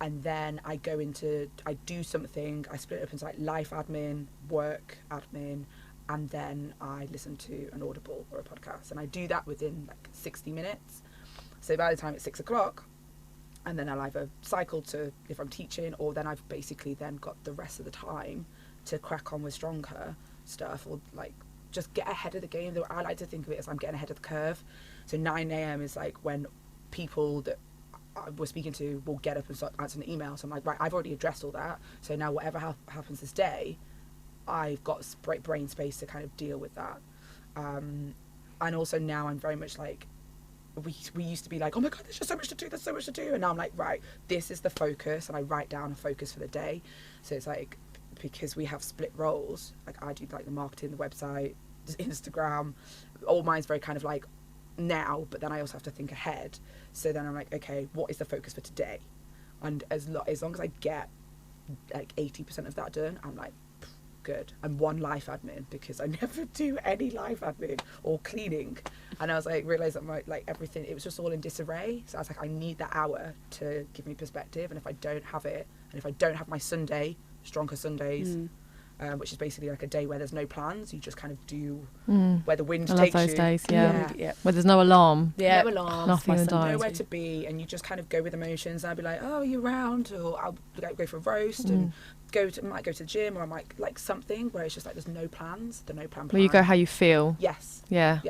And then I do something, I split it up into like life admin, work admin, and then I listen to an Audible or a podcast, and I do that within like 60 minutes. So by the time it's 6 o'clock, and then I'll either cycle to if I'm teaching, or then I've basically then got the rest of the time to crack on with StrongHer stuff, or like just get ahead of the game. Though I like to think of it as I'm getting ahead of the curve. So 9 a.m. is like when people that we're speaking to will get up and start answering the emails. So I'm like, right, I've already addressed all that. So now whatever happens this day, I've got brain space to kind of deal with that. And also now I'm very much like, we used to be like, oh my God, there's just so much to do, there's so much to do. And now I'm like, right, this is the focus. And I write down a focus for the day. So it's like, because we have split roles, like I do like the marketing, the website, Instagram, all mine's very kind of like now, but then I also have to think ahead. So then I'm like, okay, what is the focus for today? And as long as I get like 80% of that done, I'm like, good. And one life admin, because I never do any life admin or cleaning. And I was like, realised that my like everything, it was just all in disarray. So I was like, I need that hour to give me perspective. And if I don't have it, and if I don't have my Sunday, StrongHer Sundays, which is basically like a day where there's no plans, you just kind of do where the wind takes you. I love those days, yeah. Where there's no alarm. Yeah, no alarm, nothing in the diary. Nowhere to be, and you just kind of go with emotions. And I'll be like, oh, are you around? Or I'll like, go for a roast and might go to the gym, or I might like something where it's just like there's no plans, the no plan. Where you go how you feel. Yes. Yeah.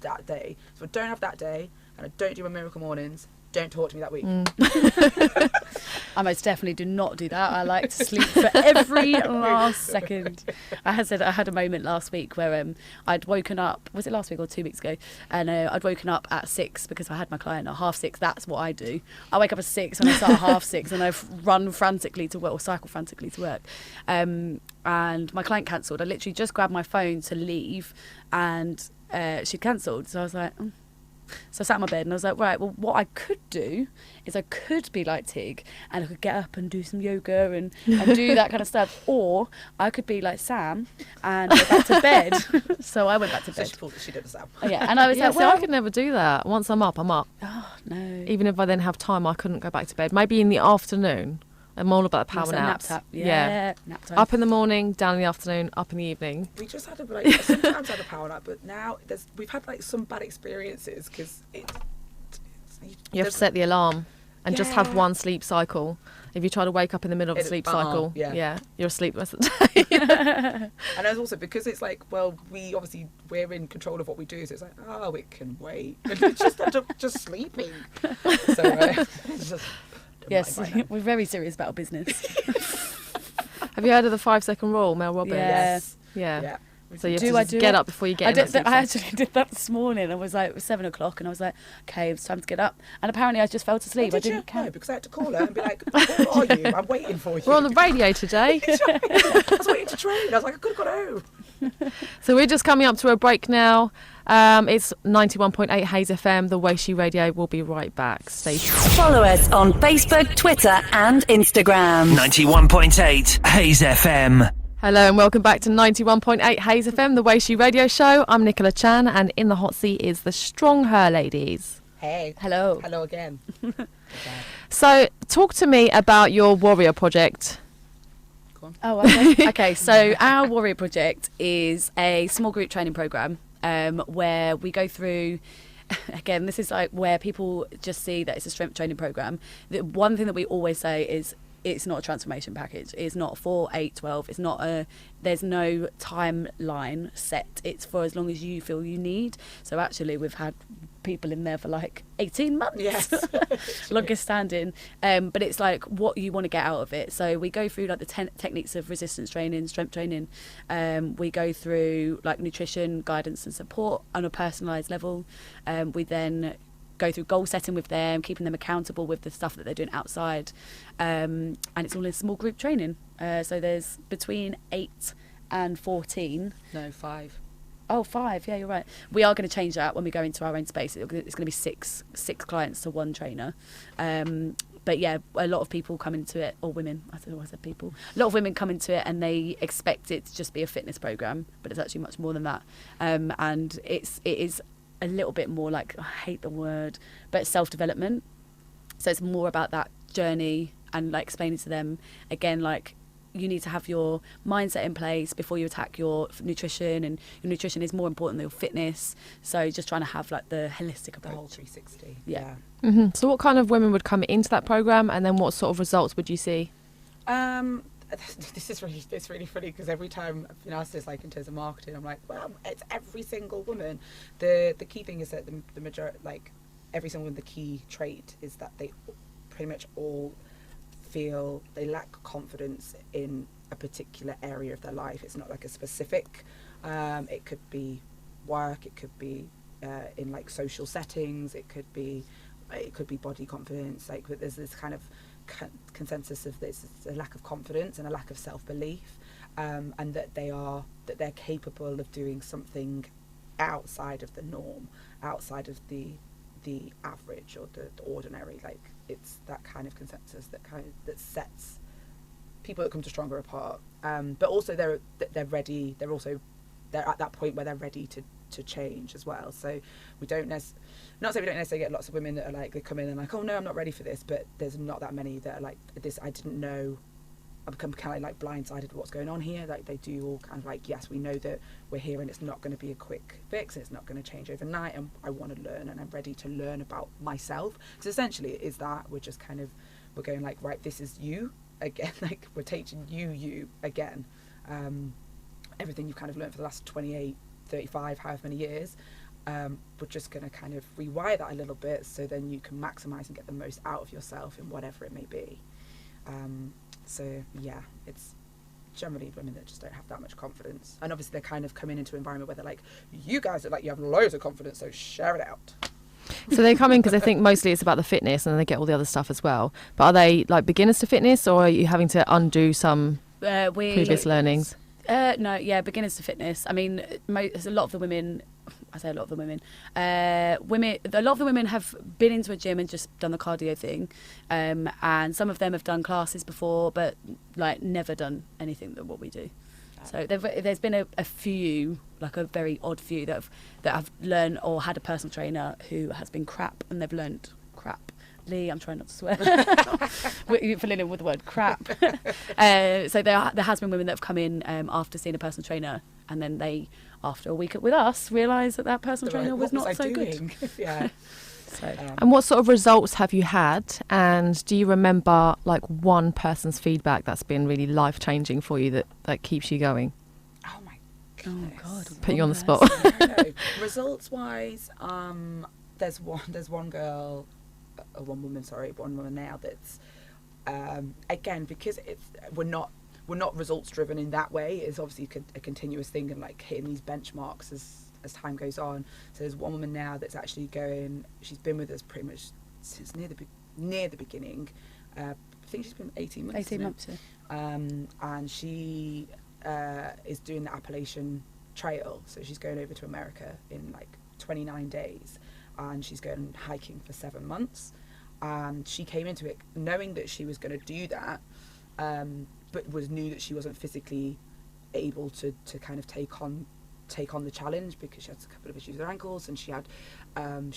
That day. So I don't have that day, and I don't do my miracle mornings. Don't talk to me that week. I most definitely do not do that. I like to sleep for every last second. I had a moment last week where I'd woken up, was it last week or 2 weeks ago? And I'd woken up at 6 because I had my client at 6:30. That's what I do. I wake up at 6 and I start at 6:30 and I run frantically to work, or cycle frantically to work. And my client cancelled. I literally just grabbed my phone to leave, and she'd cancelled. So I was like, So I sat in my bed and I was like, right, well, what I could do is I could be like Tig and I could get up and do some yoga and do that kind of stuff. Or I could be like Sam and go back to bed. So I went back to bed. So she thought that she did the Sam. Yeah, and I was like, well, I could never do that. Once I'm up, I'm up. Oh, no. Even if I then have time, I couldn't go back to bed. Maybe in the afternoon. I'm all about the power naps. Nap nap time. Up in the morning, down in the afternoon, up in the evening. We just had sometimes had a power nap, but now we've had like some bad experiences because you have to set the alarm and just have one sleep cycle. If you try to wake up in the middle of a sleep cycle, you're asleep the rest of the day. And there's also, because it's like, well, we're in control of what we do, so it's like, oh, it can wait. And it's just sleeping. So it's just. Yes, we're very serious about our business. Have you heard of the 5-second rule, Mel Robbins? Yes. Yeah. So you have to get up before you get in. I actually did that this morning. I was like, it was 7 o'clock, and I was like, okay, it's time to get up. And apparently I just fell asleep. I didn't care. No, because I had to call her and be like, where are you? I'm waiting for you. We're on the radio today. I was waiting to train. I was like, I could have got home. So we're just coming up to a break now. It's 91.8 Hayes FM, the Waishee Radio. We'll be right back. Stay tuned. Follow us on Facebook, Twitter and Instagram. 91.8 Hayes FM. Hello and welcome back to 91.8 Hayes FM, the Waishee Radio Show. I'm Nicola Chan, and in the hot seat is the StrongHer ladies. Hey. Hello. Hello again. So talk to me about your Warrior Project. Oh, okay. Okay, so our Warrior Project is a small group training program where we go through, again, this is like where people just see that it's a strength training program. The one thing that we always say is it's not a transformation package. It's not 4, 8, 12. It's not there's no timeline set. It's for as long as you feel you need. So actually we've had people in there for like 18 months. Yes. Longest standing. But it's like what you want to get out of it. So we go through like the techniques of resistance training, strength training. We go through like nutrition, guidance and support on a personalised level. We then go through goal setting with them, keeping them accountable with the stuff that they're doing outside. And it's all in small group training. So there's between 8 and 14. No, 5. Oh, 5. Yeah, you're right. We are going to change that when we go into our own space. It's going to be six clients to one trainer. But yeah, a lot of people come into it, or women, I don't know why I said people. A lot of women come into it and they expect it to just be a fitness program, but it's actually much more than that. And it is a little bit more like, I hate the word, but self-development. So it's more about that journey and like explaining to them, again, like, you need to have your mindset in place before you attack your nutrition, and your nutrition is more important than your fitness. So just trying to have like the holistic approach. The whole 360. Yeah. Mm-hmm. So what kind of women would come into that program, and then what sort of results would you see? This is really funny, because every time I've been asked this, like in terms of marketing, I'm like, well, it's every single woman. The key thing is that the majority, like every single woman, the key trait is that they pretty much all feel they lack confidence in a particular area of their life. It's not like a specific, it could be work, it could be in like social settings, it could be body confidence. Like, but there's this kind of consensus of this, a lack of confidence and a lack of self-belief, and that they're capable of doing something outside of the norm, outside of the average or the ordinary. Like, it's that kind of consensus that sets people that come to StrongHer apart. But also they're ready. They're at that point where they're ready to change as well. So we don't necessarily get lots of women that are like, they come in and like, oh no, I'm not ready for this. But there's not that many that are like, this, I didn't know. I become kind of like blindsided with what's going on here. Like, they do all kind of like, yes, we know that we're here and it's not going to be a quick fix, and it's not going to change overnight, and I want to learn, and I'm ready to learn about myself. Because essentially it is that we're just kind of, we're going like, right, this is you again. Like, we're teaching you again. Everything you've kind of learned for the last 28, 35, however many years. We're just going to kind of rewire that a little bit, so then you can maximise and get the most out of yourself in whatever it may be. So yeah, it's generally women that just don't have that much confidence, and obviously they're kind of coming into an environment where they're like, you guys are like, you have loads of confidence, so share it out. So they come in because I think mostly it's about the fitness, and then they get all the other stuff as well. But are they like beginners to fitness, or are you having to undo some previous learnings? No, yeah, beginners to fitness. I mean, a lot of the women. I say a lot of the women. A lot of the women have been into a gym and just done the cardio thing, and some of them have done classes before, but like never done anything that what we do. So there's been a few, like a very odd few that have learned or had a personal trainer who has been crap, and they've learned crap. Lee, I'm trying not to swear. You're filling in with the word crap. So there has been women that have come in after seeing a personal trainer, and then they, after a week with us, realise that personal trainer was not so good. Yeah. So, and what sort of results have you had? And do you remember like one person's feedback that's been really life-changing for you that keeps you going? Oh my goodness. Oh God. Put you on the spot. No. Results-wise, there's one woman now that's again, because we're not results driven in that way. It's obviously a continuous thing, and like hitting these benchmarks as time goes on. So there's one woman now that's actually going, she's been with us pretty much since near the beginning. I think she's been 18 months. 18 months, yeah. And she is doing the Appalachian Trail. So she's going over to America in like 29 days. And she's going hiking for 7 months. And she came into it knowing that she was going to do that, but knew that she wasn't physically able to kind of take on the challenge, because she had a couple of issues with her ankles, and she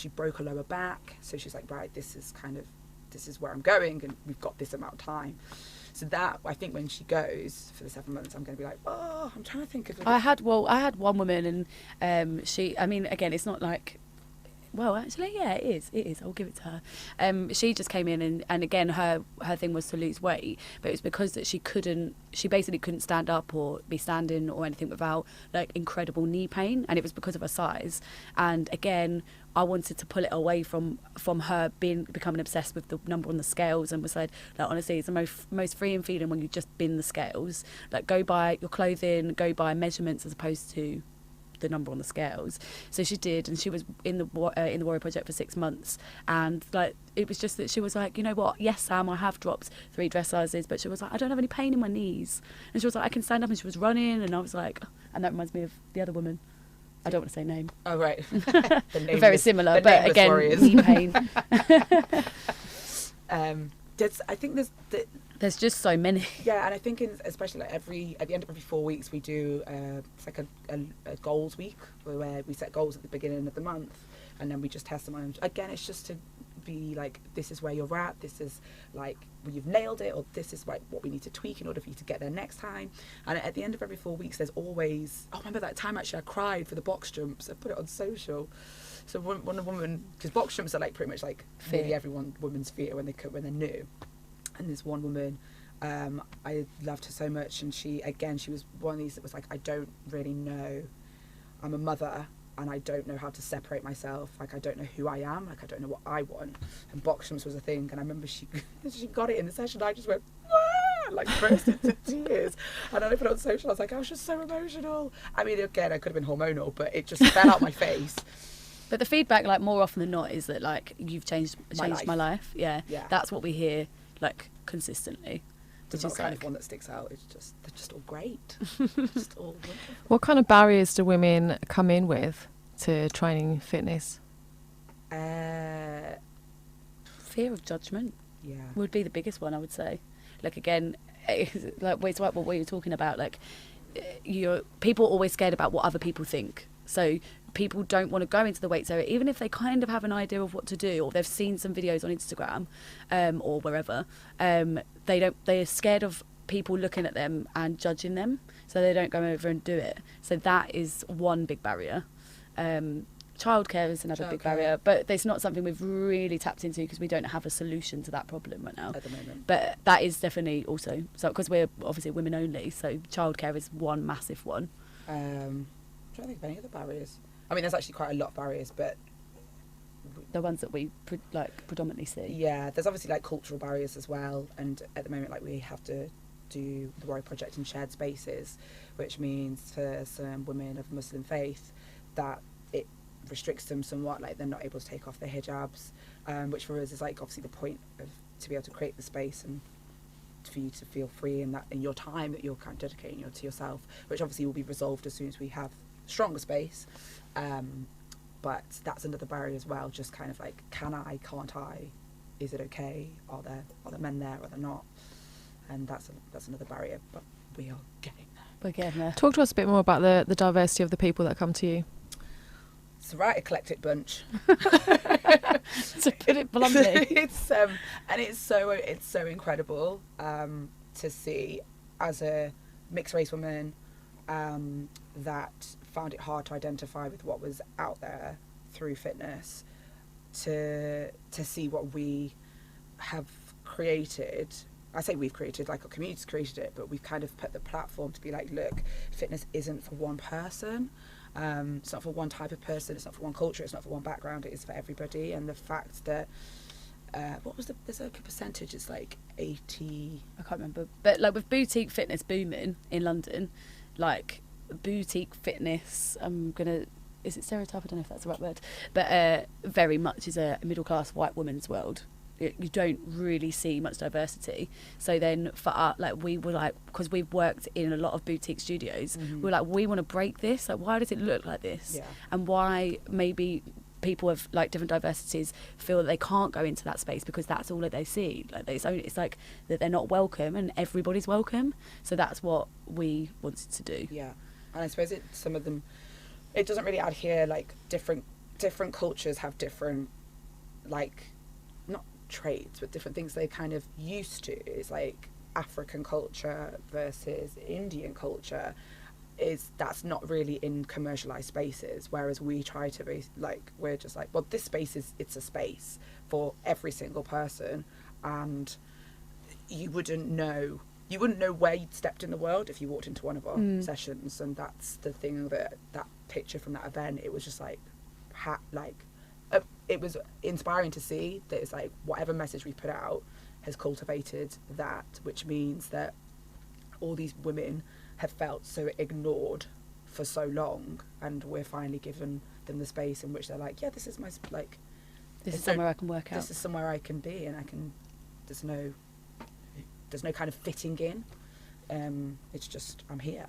broke her lower back. So she's like, right, this is where I'm going, and we've got this amount of time. So that, I think when she goes for the 7 months, I'm going to be like, oh, I'm trying to think of. I had one woman, and she, I mean, again, it's not like. Well, actually, yeah, it is. I'll give it to her. She just came in, and again, her thing was to lose weight, but it was because that she basically couldn't stand up or be standing or anything without like incredible knee pain, and it was because of her size. And again, I wanted to pull it away from her becoming obsessed with the number on the scales, and was like honestly, it's the most freeing feeling when you just bin the scales. Like, go by your clothing, go by measurements as opposed to the number on the scales. So she did, and she was in the Warrior Project for 6 months, and like it was just that she was like, you know what, yes Sam, I have dropped 3 dress sizes, but she was like, I don't have any pain in my knees, and she was like, I can stand up, and she was running, and I was like, and that reminds me of the other woman. I don't want to say name. Oh, right. Very similar, the but again, warriors. knee pain. I think There's just so many. yeah, and I think especially like at the end of every 4 weeks we do it's like a goals week where we set goals at the beginning of the month, and then we just test them on. Again, it's just to be like, this is where you're at, this is like well, you've nailed it, or this is like what we need to tweak in order for you to get there next time. And at the end of every 4 weeks there's always, remember that time actually I cried for the box jumps. I put it on social. So one woman, because box jumps are like pretty much like nearly woman's fear when they're new. And this one woman, I loved her so much, and she was one of these that was like, I don't really know, I'm a mother and I don't know how to separate myself, like I don't know who I am, like I don't know what I want, and box jumps was a thing. And I remember she got it in the session, I just went like burst into tears, and then I put it on social, I was like, I was just so emotional. I mean, again, I could have been hormonal, but it just fell out my face. But the feedback, like more often than not, is that like you've changed my life. Yeah, that's what we hear like consistently. There's not kind of one that sticks out. They're just all great. Just all wonderful. What kind of barriers do women come in with to training fitness? Fear of judgment. Yeah, would be the biggest one, I would say. Like again, like it's like what you're talking about. Like people are always scared about what other people think. So people don't want to go into the weights area, even if they kind of have an idea of what to do, or they've seen some videos on Instagram or wherever. They're scared of people looking at them and judging them, so they don't go over and do it. So that is one big barrier. Childcare is another big barrier, but it's not something we've really tapped into because we don't have a solution to that problem right now at the moment. But that is definitely also, so because we're obviously women only, so childcare is one massive one. I'm trying to think of any other barriers. I mean, there's actually quite a lot of barriers, but the ones that we predominantly see. Yeah, there's obviously like cultural barriers as well, and at the moment, like we have to do the Warrior Project in shared spaces, which means for some women of Muslim faith that it restricts them somewhat, like they're not able to take off their hijabs, which for us is like obviously the point of to be able to create the space and for you to feel free in your time that you're kind of dedicating to yourself, which obviously will be resolved as soon as we have stronger space. But that's another barrier as well, just kind of like, can't I, is it okay, are there men there, are there not? And that's another barrier, but we are getting there. We're getting there. Talk to us a bit more about the diversity of the people that come to you. It's a right eclectic bunch. To put it bluntly. It's so incredible to see as a mixed race woman that found it hard to identify with what was out there through fitness, to see what we have created. I say we've created, like our community's created it, but we've kind of put the platform to be like, look, fitness isn't for one person. It's not for one type of person, it's not for one culture, it's not for one background, it is for everybody. And the fact that there's like a percentage, it's like 80, I can't remember, but like with boutique fitness booming in London, like boutique fitness, is it stereotype? I don't know if that's the right word, but very much is a middle class white woman's world. You don't really see much diversity. So then for us, like we were like, because we've worked in a lot of boutique studios, we're like, we want to break this. Like, why does it look like this? Yeah. And why maybe people of like different diversities feel that they can't go into that space because that's all that they see. Like it's like that they're not welcome, and everybody's welcome. So that's what we wanted to do. Yeah. And I suppose some of them, it doesn't really adhere, like different cultures have different, like, not traits, but different things they're kind of used to. It's like African culture versus Indian culture, that's not really in commercialized spaces, whereas we try to be like, we're just like, well, this space it's a space for every single person, and you wouldn't know where you'd stepped in the world if you walked into one of our sessions. And that's the thing, that picture from that event, it was just like it was inspiring to see that it's like whatever message we put out has cultivated that, which means that all these women have felt so ignored for so long, and we're finally giving them the space in which they're like, yeah, this is my, like, this is somewhere I can work out. This is somewhere I can be, and I can, there's no kind of fitting in. It's just, I'm here.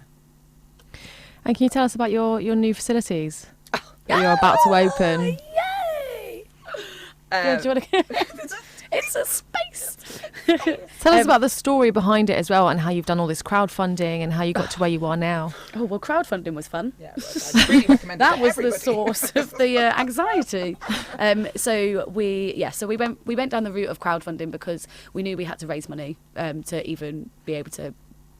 And can you tell us about your new facilities that you're about to open? Yay! Do you want to... It's a space. Tell us about the story behind it as well, and how you've done all this crowdfunding and how you got to where you are now. Oh, well, crowdfunding was fun. Yeah, well, I really recommend That it was to the everybody. source of the anxiety. So we went down the route of crowdfunding because we knew we had to raise money to even be able to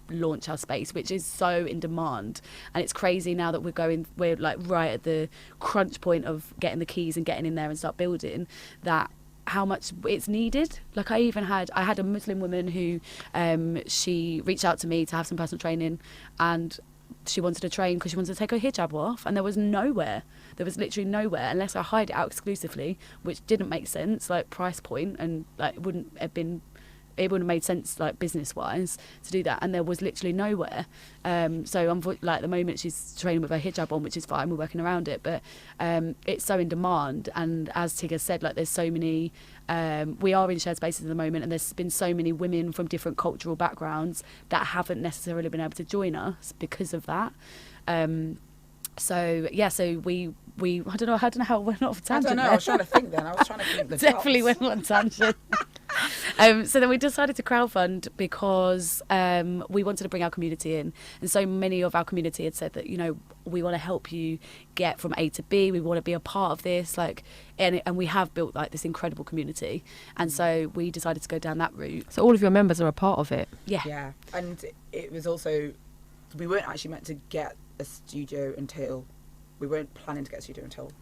launch our space, which is so in demand. And it's crazy now that we're like right at the crunch point of getting the keys and getting in there and start building, that how much it's needed. Like I had a Muslim woman who she reached out to me to have some personal training, and she wanted to train because she wanted to take her hijab off, and there was literally nowhere unless I hired it out exclusively, which didn't make sense, like price point, and like it wouldn't have made sense like business wise to do that, and there was literally nowhere. So like at the moment she's training with her hijab on, which is fine, we're working around it, but it's so in demand. And as Tigger said, like there's so many we are in shared spaces at the moment, and there's been so many women from different cultural backgrounds that haven't necessarily been able to join us because of that. So we I don't know how we went off a tangent. I don't know. there. I was trying to think then. I was trying to think the Definitely dots. went on tangent. So then we decided to crowdfund because we wanted to bring our community in, and so many of our community had said that, you know, we want to help you get from A to B, we want to be a part of this, like, and we have built like this incredible community, and so we decided to go down that route. So all of your members are a part of it. Yeah, and it was also, we weren't actually meant to get a studio until, we weren't planning to get a studio until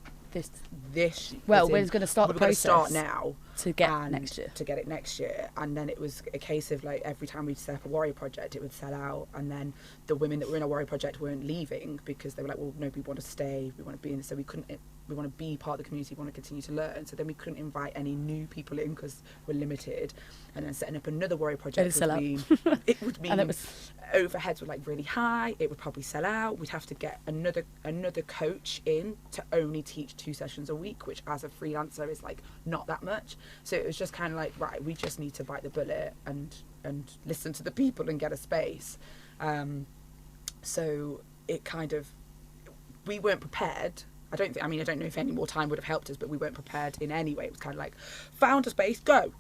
this. Well, we're going to start the process. We're going to start now to get next year. To get it next year, and then it was a case of like every time we'd set up a warrior project, it would sell out, and then the women that were in a warrior project weren't leaving because they were like, well, no, we want to stay, we want to be in, so we couldn't. We want to be part of the community, we want to continue to learn. So then we couldn't invite any new people in because we're limited. And then setting up another warrior project would mean overheads were like really high. It would probably sell out. We'd have to get another coach in to only teach 2 sessions a week, which as a freelancer is like not that much. So it was just kind of like, right, we just need to bite the bullet and listen to the people and get a space. So it kind of, we weren't prepared. I don't know if any more time would have helped us, but we weren't prepared in any way. It was kind of like, found a space, go,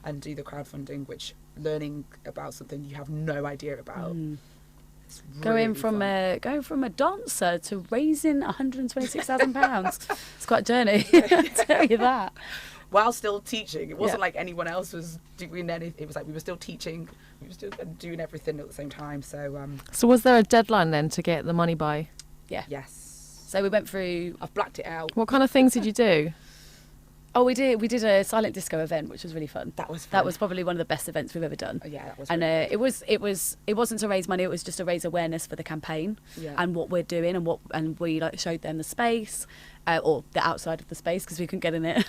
and do the crowdfunding, which learning about something you have no idea about. It's really going from a dancer to raising £126,000. It's quite a journey, I'll tell you that. While still teaching, it wasn't like anyone else was doing anything. It was like we were still teaching, we were still doing everything at the same time. So was there a deadline then to get the money by? Yeah. Yes. So we went through. I've blacked it out. What kind of things did you do? Oh, we did a silent disco event, which was really fun. That was fun. That was probably one of the best events we've ever done. Oh, yeah, that was. And really it wasn't to raise money. It was just to raise awareness for the campaign and what we're doing, and we like showed them the space, or the outside of the space because we couldn't get in it.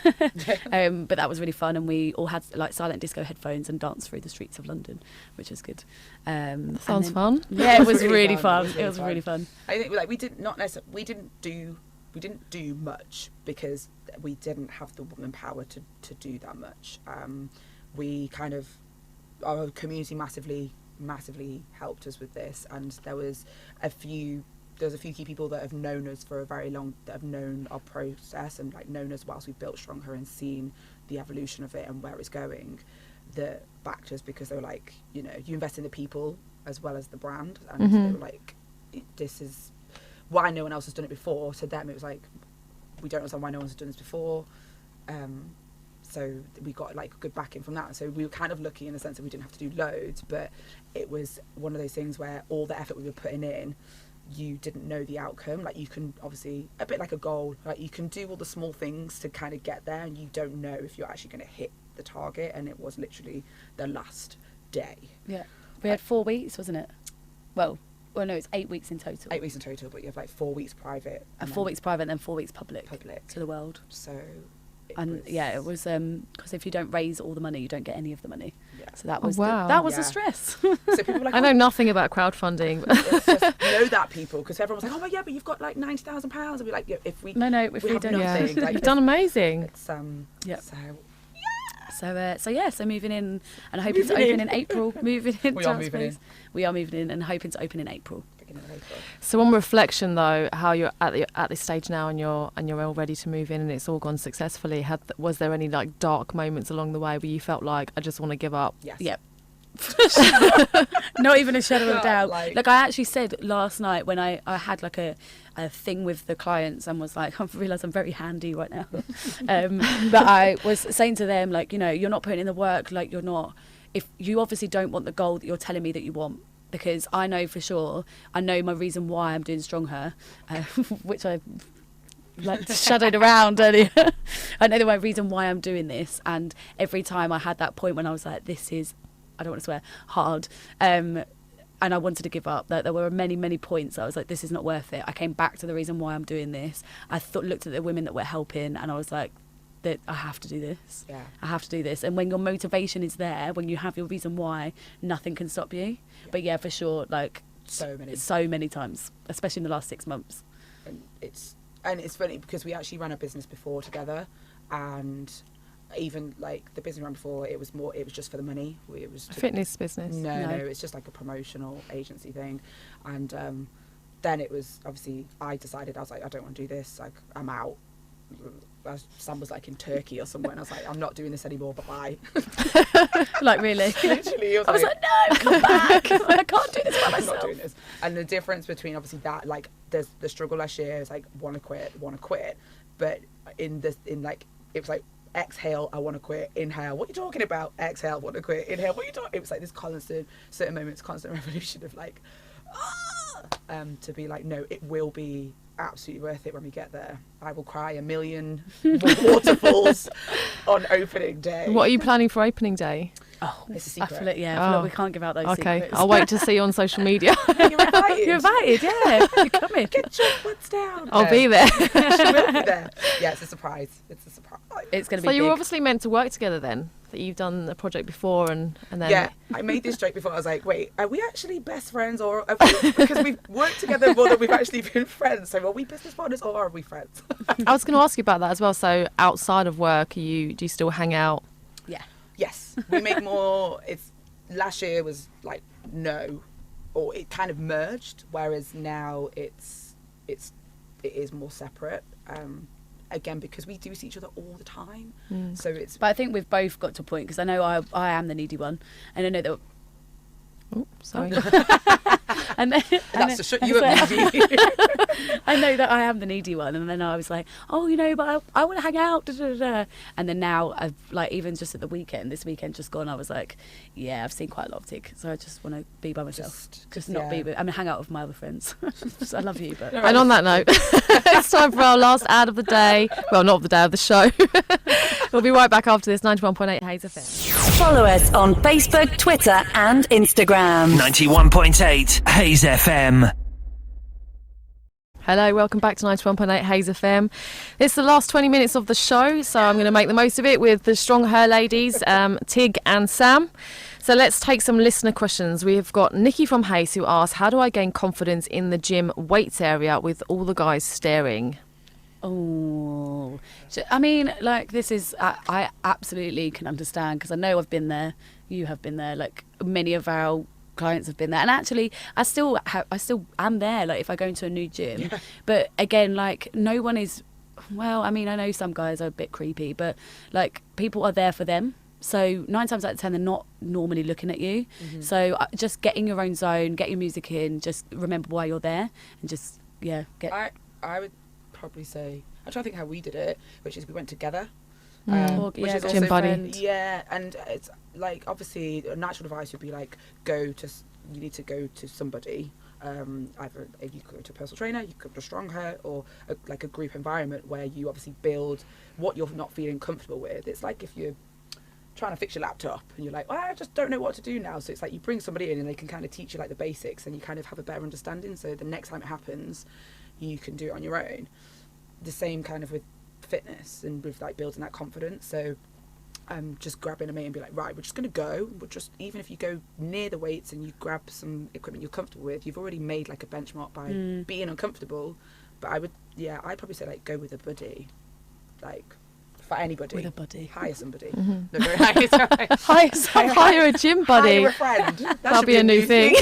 But that was really fun, and we all had like silent disco headphones and danced through the streets of London, which was good. Sounds fun. Yeah, it was really fun. It was really fun. I think like we didn't do much because we didn't have the woman power to do that much. We kind of, our community massively helped us with this, and there was a few key people that have known us for a very long, that have known our process and like known us whilst we built StrongHer and seen the evolution of it and where it's going, that backed us because they were like, you know, you invest in the people as well as the brand, and they were like, this is why no one else has done it before. To them it was like, we don't understand why no one's done this before. So we got like good backing from that. So we were kind of lucky in the sense that we didn't have to do loads, but it was one of those things where all the effort we were putting in, you didn't know the outcome. Like you can obviously, a bit like a goal, like you can do all the small things to kind of get there, and you don't know if you're actually going to hit the target. And it was literally the last day. Yeah, we had 4 weeks, wasn't it? Well no, it's 8 weeks in total. 8 weeks in total, but you have like 4 weeks private. And 4 weeks private, and then 4 weeks public to the world. So it was because if you don't raise all the money, you don't get any of the money. Yeah. So that was the stress. So people were like, I know nothing about crowdfunding. It's just know that, people, because everyone was like, oh yeah, but you've got like £90,000, and we're like, yeah, if we we have nothing, like, you've done amazing. It's So moving in and hoping to open in April. Moving in. We are moving in. We are moving in and hoping to open in April. beginning of April. So on reflection, though, how you're at this stage now, and you're all ready to move in, and it's all gone successfully. Was there any like dark moments along the way where you felt like I just want to give up? Yes. Yep. Not even a shadow of a doubt. Like I actually said last night when I had like a thing with the clients and was like, I've realised I'm very handy right now. But I was saying to them, like, you know, you're not putting in the work, like you're not, if you obviously don't want the goal that you're telling me that you want, because I know for sure, I know my reason why I'm doing StrongHer, which I like shadowed around earlier. I know my reason why I'm doing this, and every time I had that point when I was like, this is, I don't want to swear, hard, and I wanted to give up. That there were many points I was like, this is not worth it. I came back to the reason why I'm doing this. I looked at the women that were helping, and I was like, that I have to do this. Yeah. I have to do this. And when your motivation is there, when you have your reason why, nothing can stop you. Yeah. But yeah, for sure, like So many times, especially in the last 6 months. And it's funny because we actually ran a business before together, and even like the business we ran before, it was just for the money. It was A fitness business? No, it's just like a promotional agency thing. And then it was obviously, I decided, I was like, I don't want to do this, like I'm out. Sam was like in Turkey or somewhere, and I was like, I'm not doing this anymore, bye. Like really? Literally, I was like, no, come back. I can't do this by I'm myself. not doing this. And the difference between obviously that, like there's the struggle last year is like want to quit, but it was like exhale, I want to quit, inhale, what are you talking about, exhale, want to quit, inhale, what are you talking. It was like this constant, certain moments, constant revolution of like to be like, no, it will be absolutely worth it when we get there. I will cry 1 million waterfalls on opening day. What are you planning for opening day? Oh, it's a I secret. feel like, I feel like we can't give out those secrets. I'll wait to see you on social media. You're invited. You're invited, yeah. You're coming. Get your foots down. I'll be there. She will be there. Yeah, it's a surprise. It's It's going to be So you were big. obviously meant to work together then, that you've done a project before and then... Yeah, I made this joke before. I was like, wait, are we actually best friends, or are we, because we've worked together more than we've actually been friends, so are we business partners or are we friends? I was going to ask you about that as well. So outside of work, do you still hang out? Yeah. Yes, we make more. Last year was like no, or it kind of merged, whereas now it is more separate. Again, because we do see each other all the time, so it's. But I think we've both got to a point, because I know I am the needy one, and I know that. Oh, sorry. And then, That's to shut you up, maybe. I know that I am the needy one, and then I was like, oh, you know, but I want to hang out, da, da, da. And then now I've like, even just at the weekend, this weekend just gone, I was like, yeah, I've seen quite a lot of Tig, so I just want to be by myself, just not be with, I mean, hang out with my other friends. I love you, but. And on that note, it's time for our last ad of the day. Well, not of the day, of the show. We'll be right back after this. 91.8 Hayes FM. Follow us on Facebook, Twitter and Instagram. 91.8 Hayes FM. Hello, welcome back to 91.8 Hayes FM. It's the last 20 minutes of the show, so I'm going to make the most of it with the StrongHer ladies, Tig and Sam. So let's take some listener questions. We've got Nikki from Hayes who asks, how do I gain confidence in the gym weights area with all the guys staring? Oh, I mean, like, this is, I absolutely can understand, because I know I've been there, you have been there, like many of our clients have been there, and actually I still am there, like if I go into a new gym. But again, like, no one is, well, I mean, I know some guys are a bit creepy, but like, people are there for them. So 9 times out of 10, they're not normally looking at you. So just get in your own zone, get your music in, just remember why you're there, and just, yeah, get. I would probably say, I'm trying to think how we did it, which is we went together. Or, Which yeah, is go gym also with a buddy. friend. Yeah, and it's like, obviously a natural advice would be like, you need to go to somebody, either if you could go to a personal trainer, you could go to StrongHer, or like a group environment where you obviously build what you're not feeling comfortable with. It's like if you're trying to fix your laptop and you're like, well, I just don't know what to do now, so it's like you bring somebody in and they can kind of teach you like the basics, and you kind of have a better understanding, so the next time it happens you can do it on your own. The same kind of with fitness and with like building that confidence. So just grabbing a mate and be like, right, we're just going to go, even if you go near the weights and you grab some equipment you're comfortable with, you've already made like a benchmark by being uncomfortable. But I'd probably say like go with a buddy, like for anybody. With a buddy. Hire somebody. No, very hire. Hire a gym buddy. Hire a friend. That'll be a new thing.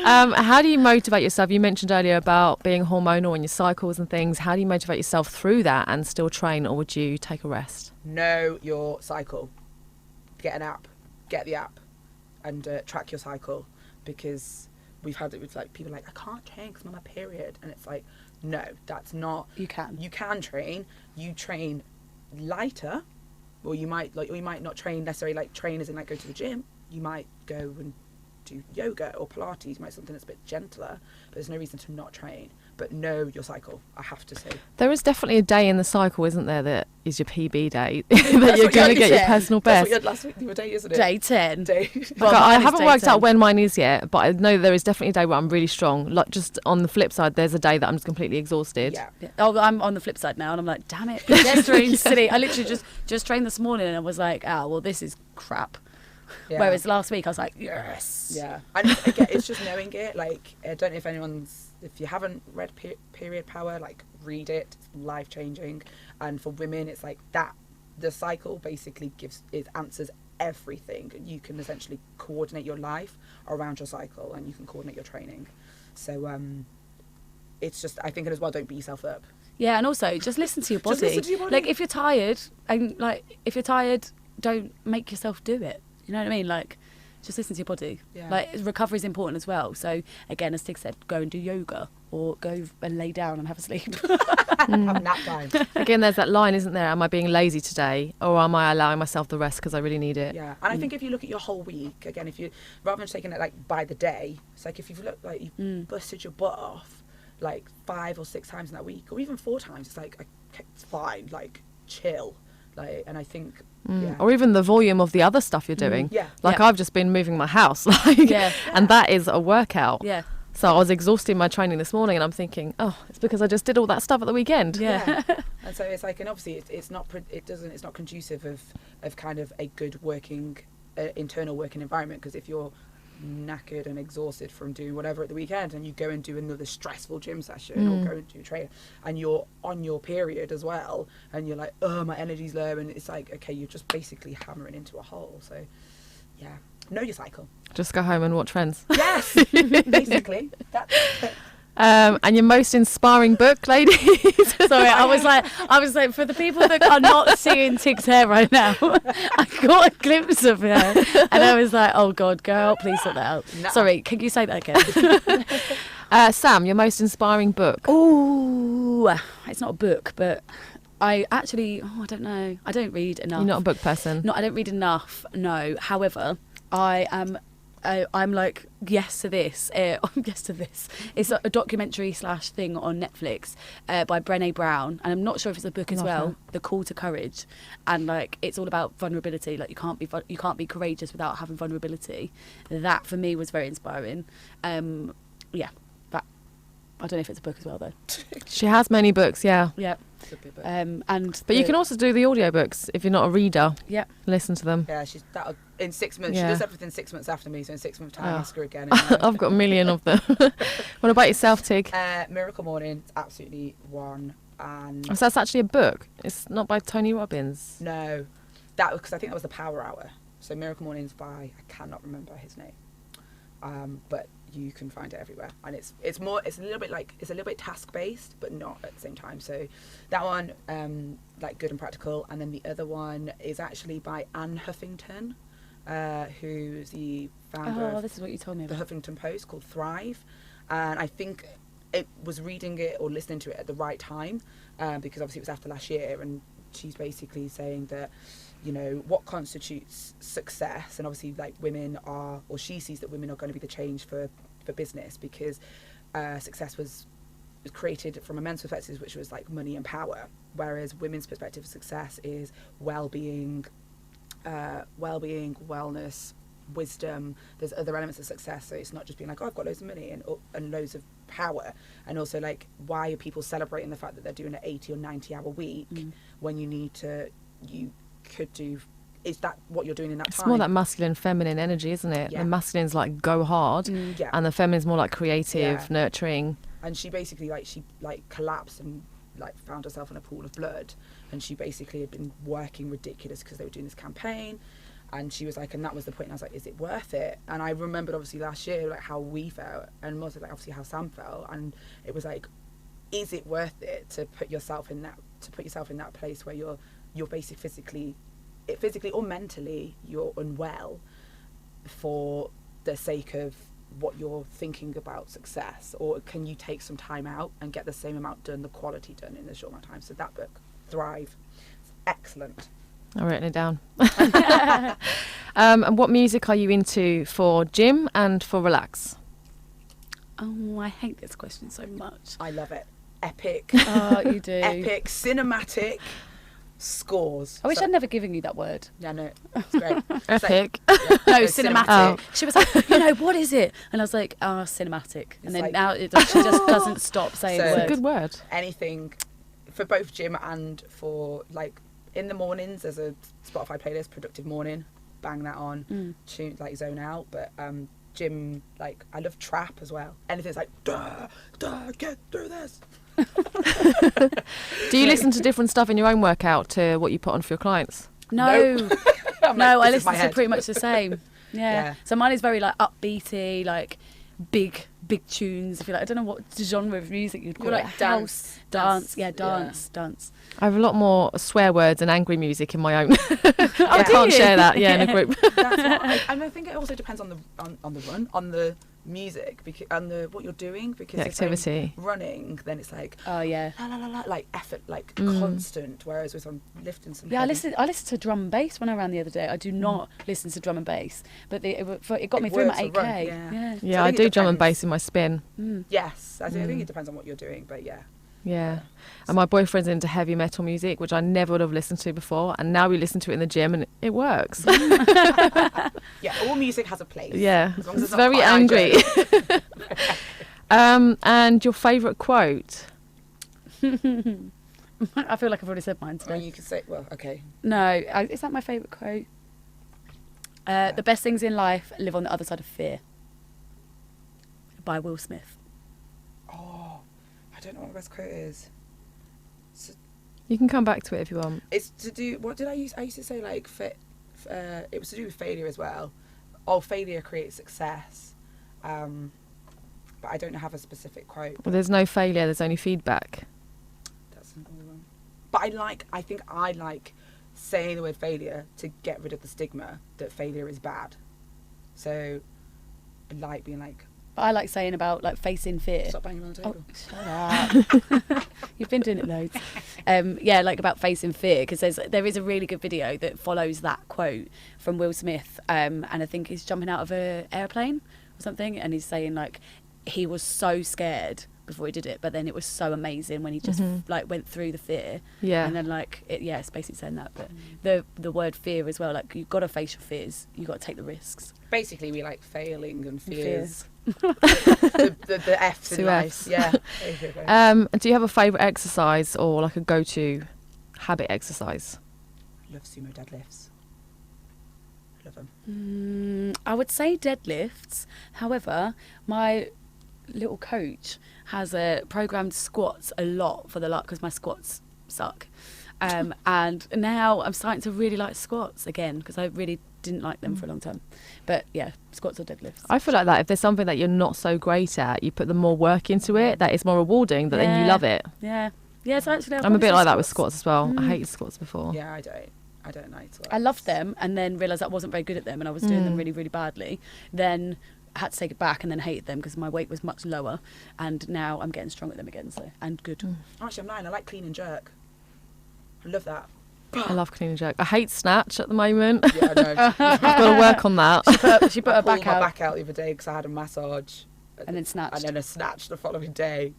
How do you motivate yourself? You mentioned earlier about being hormonal and your cycles and things. How do you motivate yourself through that and still train, or would you take a rest? Know your cycle. Get an app. Get the app and track your cycle, because we've had it with like people like, I can't train because I'm on my period, and it's like, no, that's not. You can train. You train lighter, or you might not train necessarily like train as in like go to the gym. You might go and do yoga or Pilates, might something that's a bit gentler, but there's no reason to not train. But know your cycle, I have to say. There is definitely a day in the cycle, isn't there, that is your PB day, that you're going to get your personal best. That's what you had last week, your day, isn't it? Day 10. Well, I haven't worked out when mine is yet, but I know there is definitely a day where I'm really strong. Like, just on the flip side, there's a day that I'm just completely exhausted. Yeah. Oh, I'm on the flip side now, and I'm like, damn it, progesterone city. I literally just trained this morning, and I was like, well, this is crap. Yeah. Whereas last week I was like, yes. Yeah. And again, it's just knowing it. Like, I don't know if you haven't read Period Power, like, read it. It's life changing. And for women, it's like that. The cycle basically answers everything. You can essentially coordinate your life around your cycle, and you can coordinate your training. So it's just, I think as well, don't beat yourself up. Yeah, and also just listen to your body. Just listen to your body. Like, if you're tired, don't make yourself do it. You know what I mean? Like, just listen to your body. Yeah. Like, recovery is important as well. So, again, as Tig said, go and do yoga, or go and lay down and have a sleep. Have a nap time. Again, there's that line, isn't there? Am I being lazy today, or am I allowing myself the rest because I really need it? Yeah, and I think if you look at your whole week, again, if you, rather than taking it like by the day, it's like if you've looked like you've busted your butt off like 5 or 6 times in that week, or even 4 times, it's like, okay, it's fine, like, chill. Like, and I think, yeah. Or even the volume of the other stuff you're doing. Yeah. Like, I've just been moving my house, like, and that is a workout. Yeah. So I was exhausted in my training this morning, and I'm thinking, oh, it's because I just did all that stuff at the weekend. Yeah. And so it's like, and obviously it's not conducive of kind of a good working internal working environment, because if you're knackered and exhausted from doing whatever at the weekend, and you go and do another stressful gym session or go and do training, and you're on your period as well, and you're like, oh, my energy's low, and it's like, okay, you're just basically hammering into a hole. So yeah, know your cycle. Just go home and watch Friends. Yes. Basically that's it. And your most inspiring book, ladies? Sorry, I was like, for the people that are not seeing Tig's hair right now, I got a glimpse of her, and I was like, oh God, girl, please sort that out. No. Sorry, can you say that again? Sam, your most inspiring book? Ooh, it's not a book, but I actually, I don't know. I don't read enough. You're not a book person? No, I don't read enough, no. However, I'm like, yes to this. Yes to this. It's a documentary / thing on Netflix by Brené Brown, and I'm not sure if it's a book as well. The Call to Courage, and like, it's all about vulnerability. Like, you can't be courageous without having vulnerability. That for me was very inspiring. Yeah, but I don't know if it's a book as well though. She has many books, yeah. Yeah. But you can also do the audiobooks if you're not a reader. Yeah. Listen to them. Yeah, that in 6 months. Yeah. She does everything 6 months after me, so in 6 months' time, ask her again. I've got a million of them. What about yourself, Tig? Miracle Morning, it's absolutely one. And so that's actually a book. It's not by Tony Robbins. No, because I think that was the Power Hour. So Miracle Morning's by, I cannot remember his name, but you can find it everywhere, and it's a little bit task based, but not at the same time. So that one, like, good and practical. And then the other one is actually by Anne Huffington, who's the founder of this is what you told me about. The Huffington Post, called Thrive. And I think it was reading it or listening to it at the right time, because obviously it was after last year, and she's basically saying that, you know, what constitutes success, and obviously, like, she sees that women are going to be the change for business, because success was created from a men's perspective, which was like money and power, whereas women's perspective of success is well-being, wellness, wisdom. There's other elements of success, so it's not just being like, oh, I've got loads of money and loads of power. And also, like, why are people celebrating the fact that they're doing an 80 or 90 hour week when you could do, is that what you're doing in that time? It's more that masculine, feminine energy, isn't it? Yeah. The masculine's like, go hard, and the feminine's more like creative, nurturing. And she basically, she collapsed and like found herself in a pool of blood, and she basically had been working ridiculous because they were doing this campaign, And she was like, and that was the point. And I was like, is it worth it? And I remembered obviously last year, like how we felt, and also like obviously how Sam felt. And it was like, is it worth it to put yourself in that place where you're basically physically or mentally you're unwell for the sake of what you're thinking about success? Or can you take some time out and get the same amount done, the quality done in a short amount of time? So that book, Thrive, it's excellent. I've written it down. And what music are you into for gym and for relax? Oh, I hate this question so much. I love it. Epic. Oh, you do. Epic, cinematic scores. I wish I'd never given you that word. Yeah, no, it's great. Epic. No, cinematic. Oh. She was like, what is it? And I was like, cinematic. And then like- now she just doesn't stop saying So- the It's word. a good word. Anything for both gym and for like in the mornings. There's a Spotify playlist, Productive Morning. Bang that on. Tune like zone out. But gym, like I love trap as well. Anything's like get through this. Do you listen to different stuff in your own workout to what you put on for your clients? No, I'm no, like, I this is my listen to head. pretty much the same. Yeah. So mine is very like upbeaty, like big tunes. If you like, I don't know what genre of music you'd call You're it. like House, dance. Yeah, dance. I have a lot more swear words and angry music in my own. I do can't you? share that, in a group. That's what and I think it also depends on the run, on the music, because and the what you're doing, because The if I'm activity. running, then it's like Oh yeah. la la la la, like effort, like constant. Whereas if I'm lifting some, Yeah, I heavy- listened to drum and bass when I ran the other day. I do not listen to drum and bass, but it got me through my works for 8K. run, yeah. Yeah, So I I think do it drum and depends. bass in my spin. Yes, I think it depends on what you're doing, but yeah. Yeah. And my boyfriend's into heavy metal music, which I never would have listened to before. And now we listen to it in the gym and it works. Yeah, all music has a place. Yeah. As long as It's not very quite angry. hygienic. And your favourite quote? I feel like I've already said mine Or today. you could say, well, okay. No, is that my favourite quote? The best things in life live on the other side of fear. By Will Smith. Oh, I don't know what the best quote is. You can come back to it if you want. It's to do. What did I use? I used to say like, it was to do with failure as well. Oh, failure creates success. But I don't have a specific quote. Well, there's no failure, there's only feedback. That's another one. But I think I like saying the word failure to get rid of the stigma that failure is bad. So I like being like, But I like saying about like facing fear. stop banging on the Oh, table. shut up. You've been doing it loads. Yeah, like about facing fear, because there is a really good video that follows that quote from Will Smith, and I think he's jumping out of an airplane or something, and he's saying like he was so scared before he did it, but then it was so amazing when he just like went through the fear. Yeah. And then like it's basically saying that, but the word fear as well, like you've got to face your fears, you've got to take the risks. Basically, we like failing and Fears. fears. the F's Two in life. Fs. Yeah. Basically. Do you have a favourite exercise or like a go-to habit exercise? Love sumo deadlifts. Love them. I would say deadlifts. However, my little coach has programmed squats a lot for the lot because my squats suck. And now I'm starting to really like squats again because I really didn't like them for a long time. But yeah, squats or deadlifts. I feel like that if there's something that you're not so great at, you put the more work into it, that is more rewarding, that then you love it. Yeah. Yeah, so actually I'm a bit like that with squats as well. I hated squats before. Yeah, I don't like to. I loved them and then realised I wasn't very good at them and I was doing them really, really badly. Then I had to take it back and then hated them because my weight was much lower. And now I'm getting strong at them again, so and good. Actually, I'm lying. I like clean and jerk. I love that. I love clean and jerk. I hate snatch at the moment. Yeah, I know. I've got to work on that. She put her I pulled back my out back out the other day because I had a massage. and then snatched. And then a snatch the following day.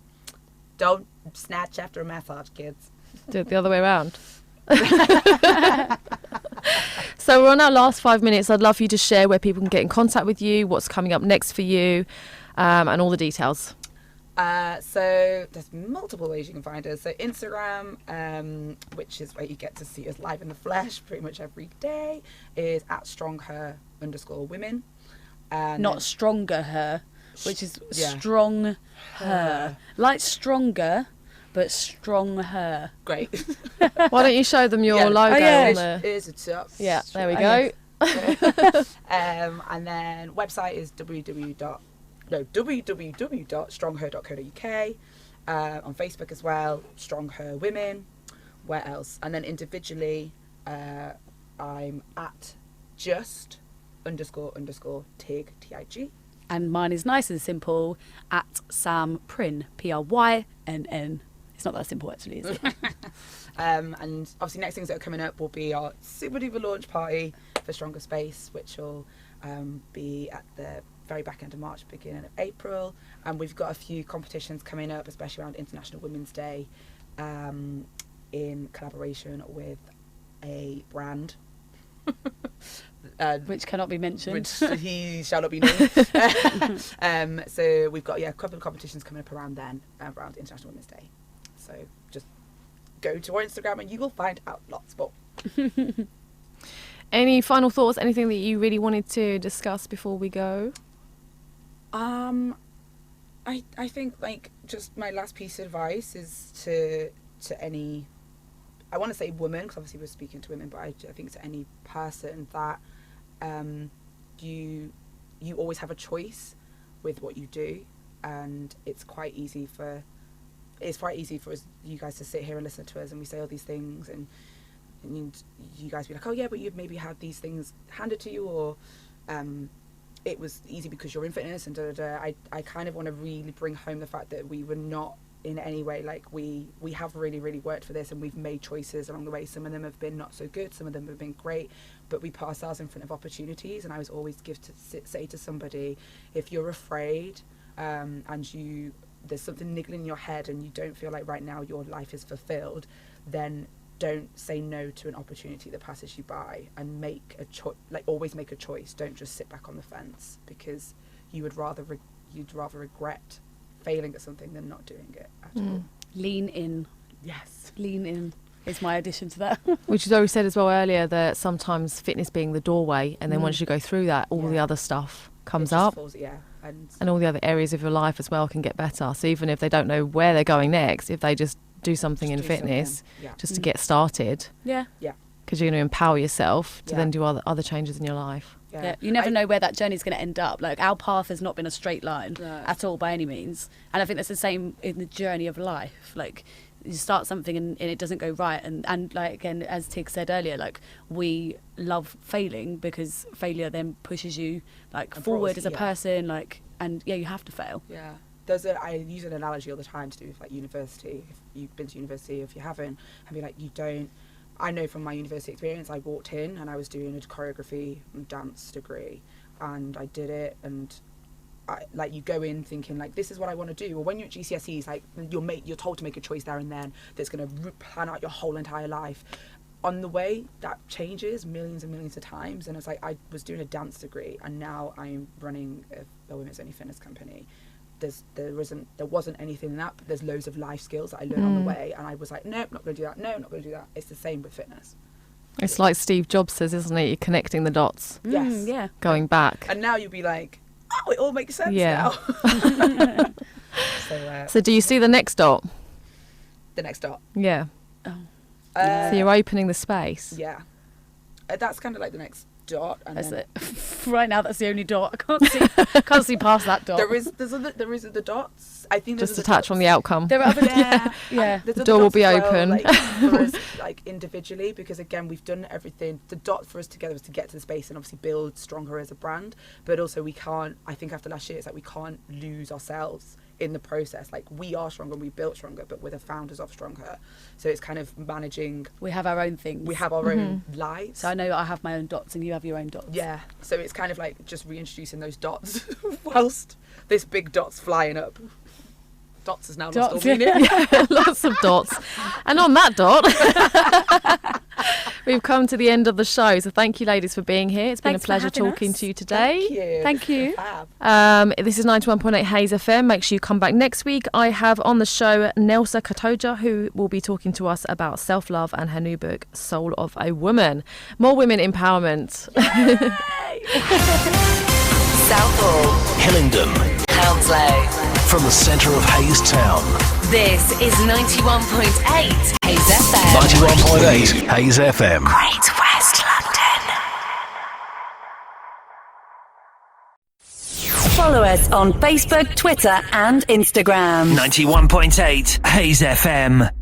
Don't snatch after a massage, kids. Do it the other way around. So we're on our last 5 minutes. I'd love for you to share where people can get in contact with you, what's coming up next for you, and all the details. So there's multiple ways you can find us. So Instagram, which is where you get to see us live in the flesh pretty much every day, is at StrongHer_women. And Not then- stronger her, which is Yeah. strong her. Like stronger, but strong her. Great. Why don't you show them your Yeah. logo Oh, yeah. on there? Is it up? Yeah, there we Oh, go. yes. And then website is www.strongher.co.uk. On Facebook as well, StrongHer Women. Where else? And then individually, I'm at just__tig, TIG. And mine is nice and simple, at Sam Prynn, PRYNN. It's not that simple actually, is it? And obviously next things that are coming up will be our super duper launch party for Stronger Space, which will be at the very back end of March, beginning of April. And we've got a few competitions coming up, especially around International Women's Day, in collaboration with a brand. Which cannot be mentioned. Which he shall not be named. So we've got a couple of competitions coming up around then, around International Women's Day. So just go to our Instagram and you will find out lots more. Any final thoughts? Anything that you really wanted to discuss before we go? I think like just my last piece of advice is to any, I want to say woman, because obviously we're speaking to women, but I think to any person that you always have a choice with what you do, and it's quite easy for us, you guys, to sit here and listen to us and we say all these things, and you guys be like, oh yeah, but you've maybe had these things handed to you, or it was easy because you're in fitness and I kind of want to really bring home the fact that we were not in any way, like we have really, really worked for this, and we've made choices along the way. Some of them have been not so good, some of them have been great, but we put ourselves in front of opportunities. And I was always say to somebody, if you're afraid and there's something niggling in your head and you don't feel like right now your life is fulfilled, then don't say no to an opportunity that passes you by, and make a choice. Like, always make a choice. Don't just sit back on the fence, because you'd rather regret failing at something than not doing it at all. Lean in. Yes. Lean in is my addition to that. Which is what we said as well earlier, that sometimes fitness being the doorway, and then once you go through that, all the other stuff comes up. And all the other areas of your life as well can get better. So even if they don't know where they're going next, if they just do something in fitness just to get started, because you're going to empower yourself to then do other changes in your life. Yeah, you never know where that journey's going to end up. Like, our path has not been a straight line at all by any means, and I think that's the same in the journey of life. Like, you start something and it doesn't go right, and like, again, as Tig said earlier, like, we love failing because failure then pushes you like forward as a person, like, and you have to fail. I use an analogy all the time to do with like university. If you've been to university, if you haven't, and be like, I know from my university experience, I walked in and I was doing a choreography and dance degree, and I did it, and you go in thinking like, this is what I want to do. Or when you're at GCSEs, like, you're told to make a choice there and then that's going to plan out your whole entire life. On the way, that changes millions and millions of times, and it's like, I was doing a dance degree and now I'm running a women's only fitness company. There wasn't anything in that, but there's loads of life skills that I learned on the way, and I was like, nope, not going to do that. No, not going to do that. It's the same with fitness. It's like Steve Jobs says, isn't it? You're connecting the dots. Yes. Yeah. Going back. And now you'll be like, oh, it all makes sense now. So do you see the next dot? The next dot. Yeah. So you're opening the space. Yeah. That's kind of like the next dot. And That's then it. Right now, that's the only dot. I can't see past that dot. there is the dots. I think Just to touch on the outcome. There are other, The door will be open. Like, for us, like, individually, because again, we've done everything. The dot for us together was to get to the space and obviously build StrongHer as a brand, but also we can't. I think after last year, it's like we can't lose ourselves in the process. Like, we are StrongHer, we built StrongHer, but we're the founders of StrongHer, so it's kind of managing. We have our own things. We have our own lives. So I know I have my own dots and you have your own dots. Yeah, so it's kind of like just reintroducing those dots whilst this big dot's flying up. Dots is now lost all meaning. Lots of dots. And on that dot, we've come to the end of the show. So thank you, ladies, for being here. It's been a pleasure talking to you today. Thank you. This is 91.8 Hayes FM. Make sure you come back next week. I have on the show Nelsa Katoja, who will be talking to us about self-love and her new book, Soul of a Woman. More women empowerment. Southall, Hillingdon, Hounslow. from the centre of Hayes Town. This is 91.8 Hayes FM. 91.8 Hayes FM. Great West London. Follow us on Facebook, Twitter and Instagram. 91.8 Hayes FM.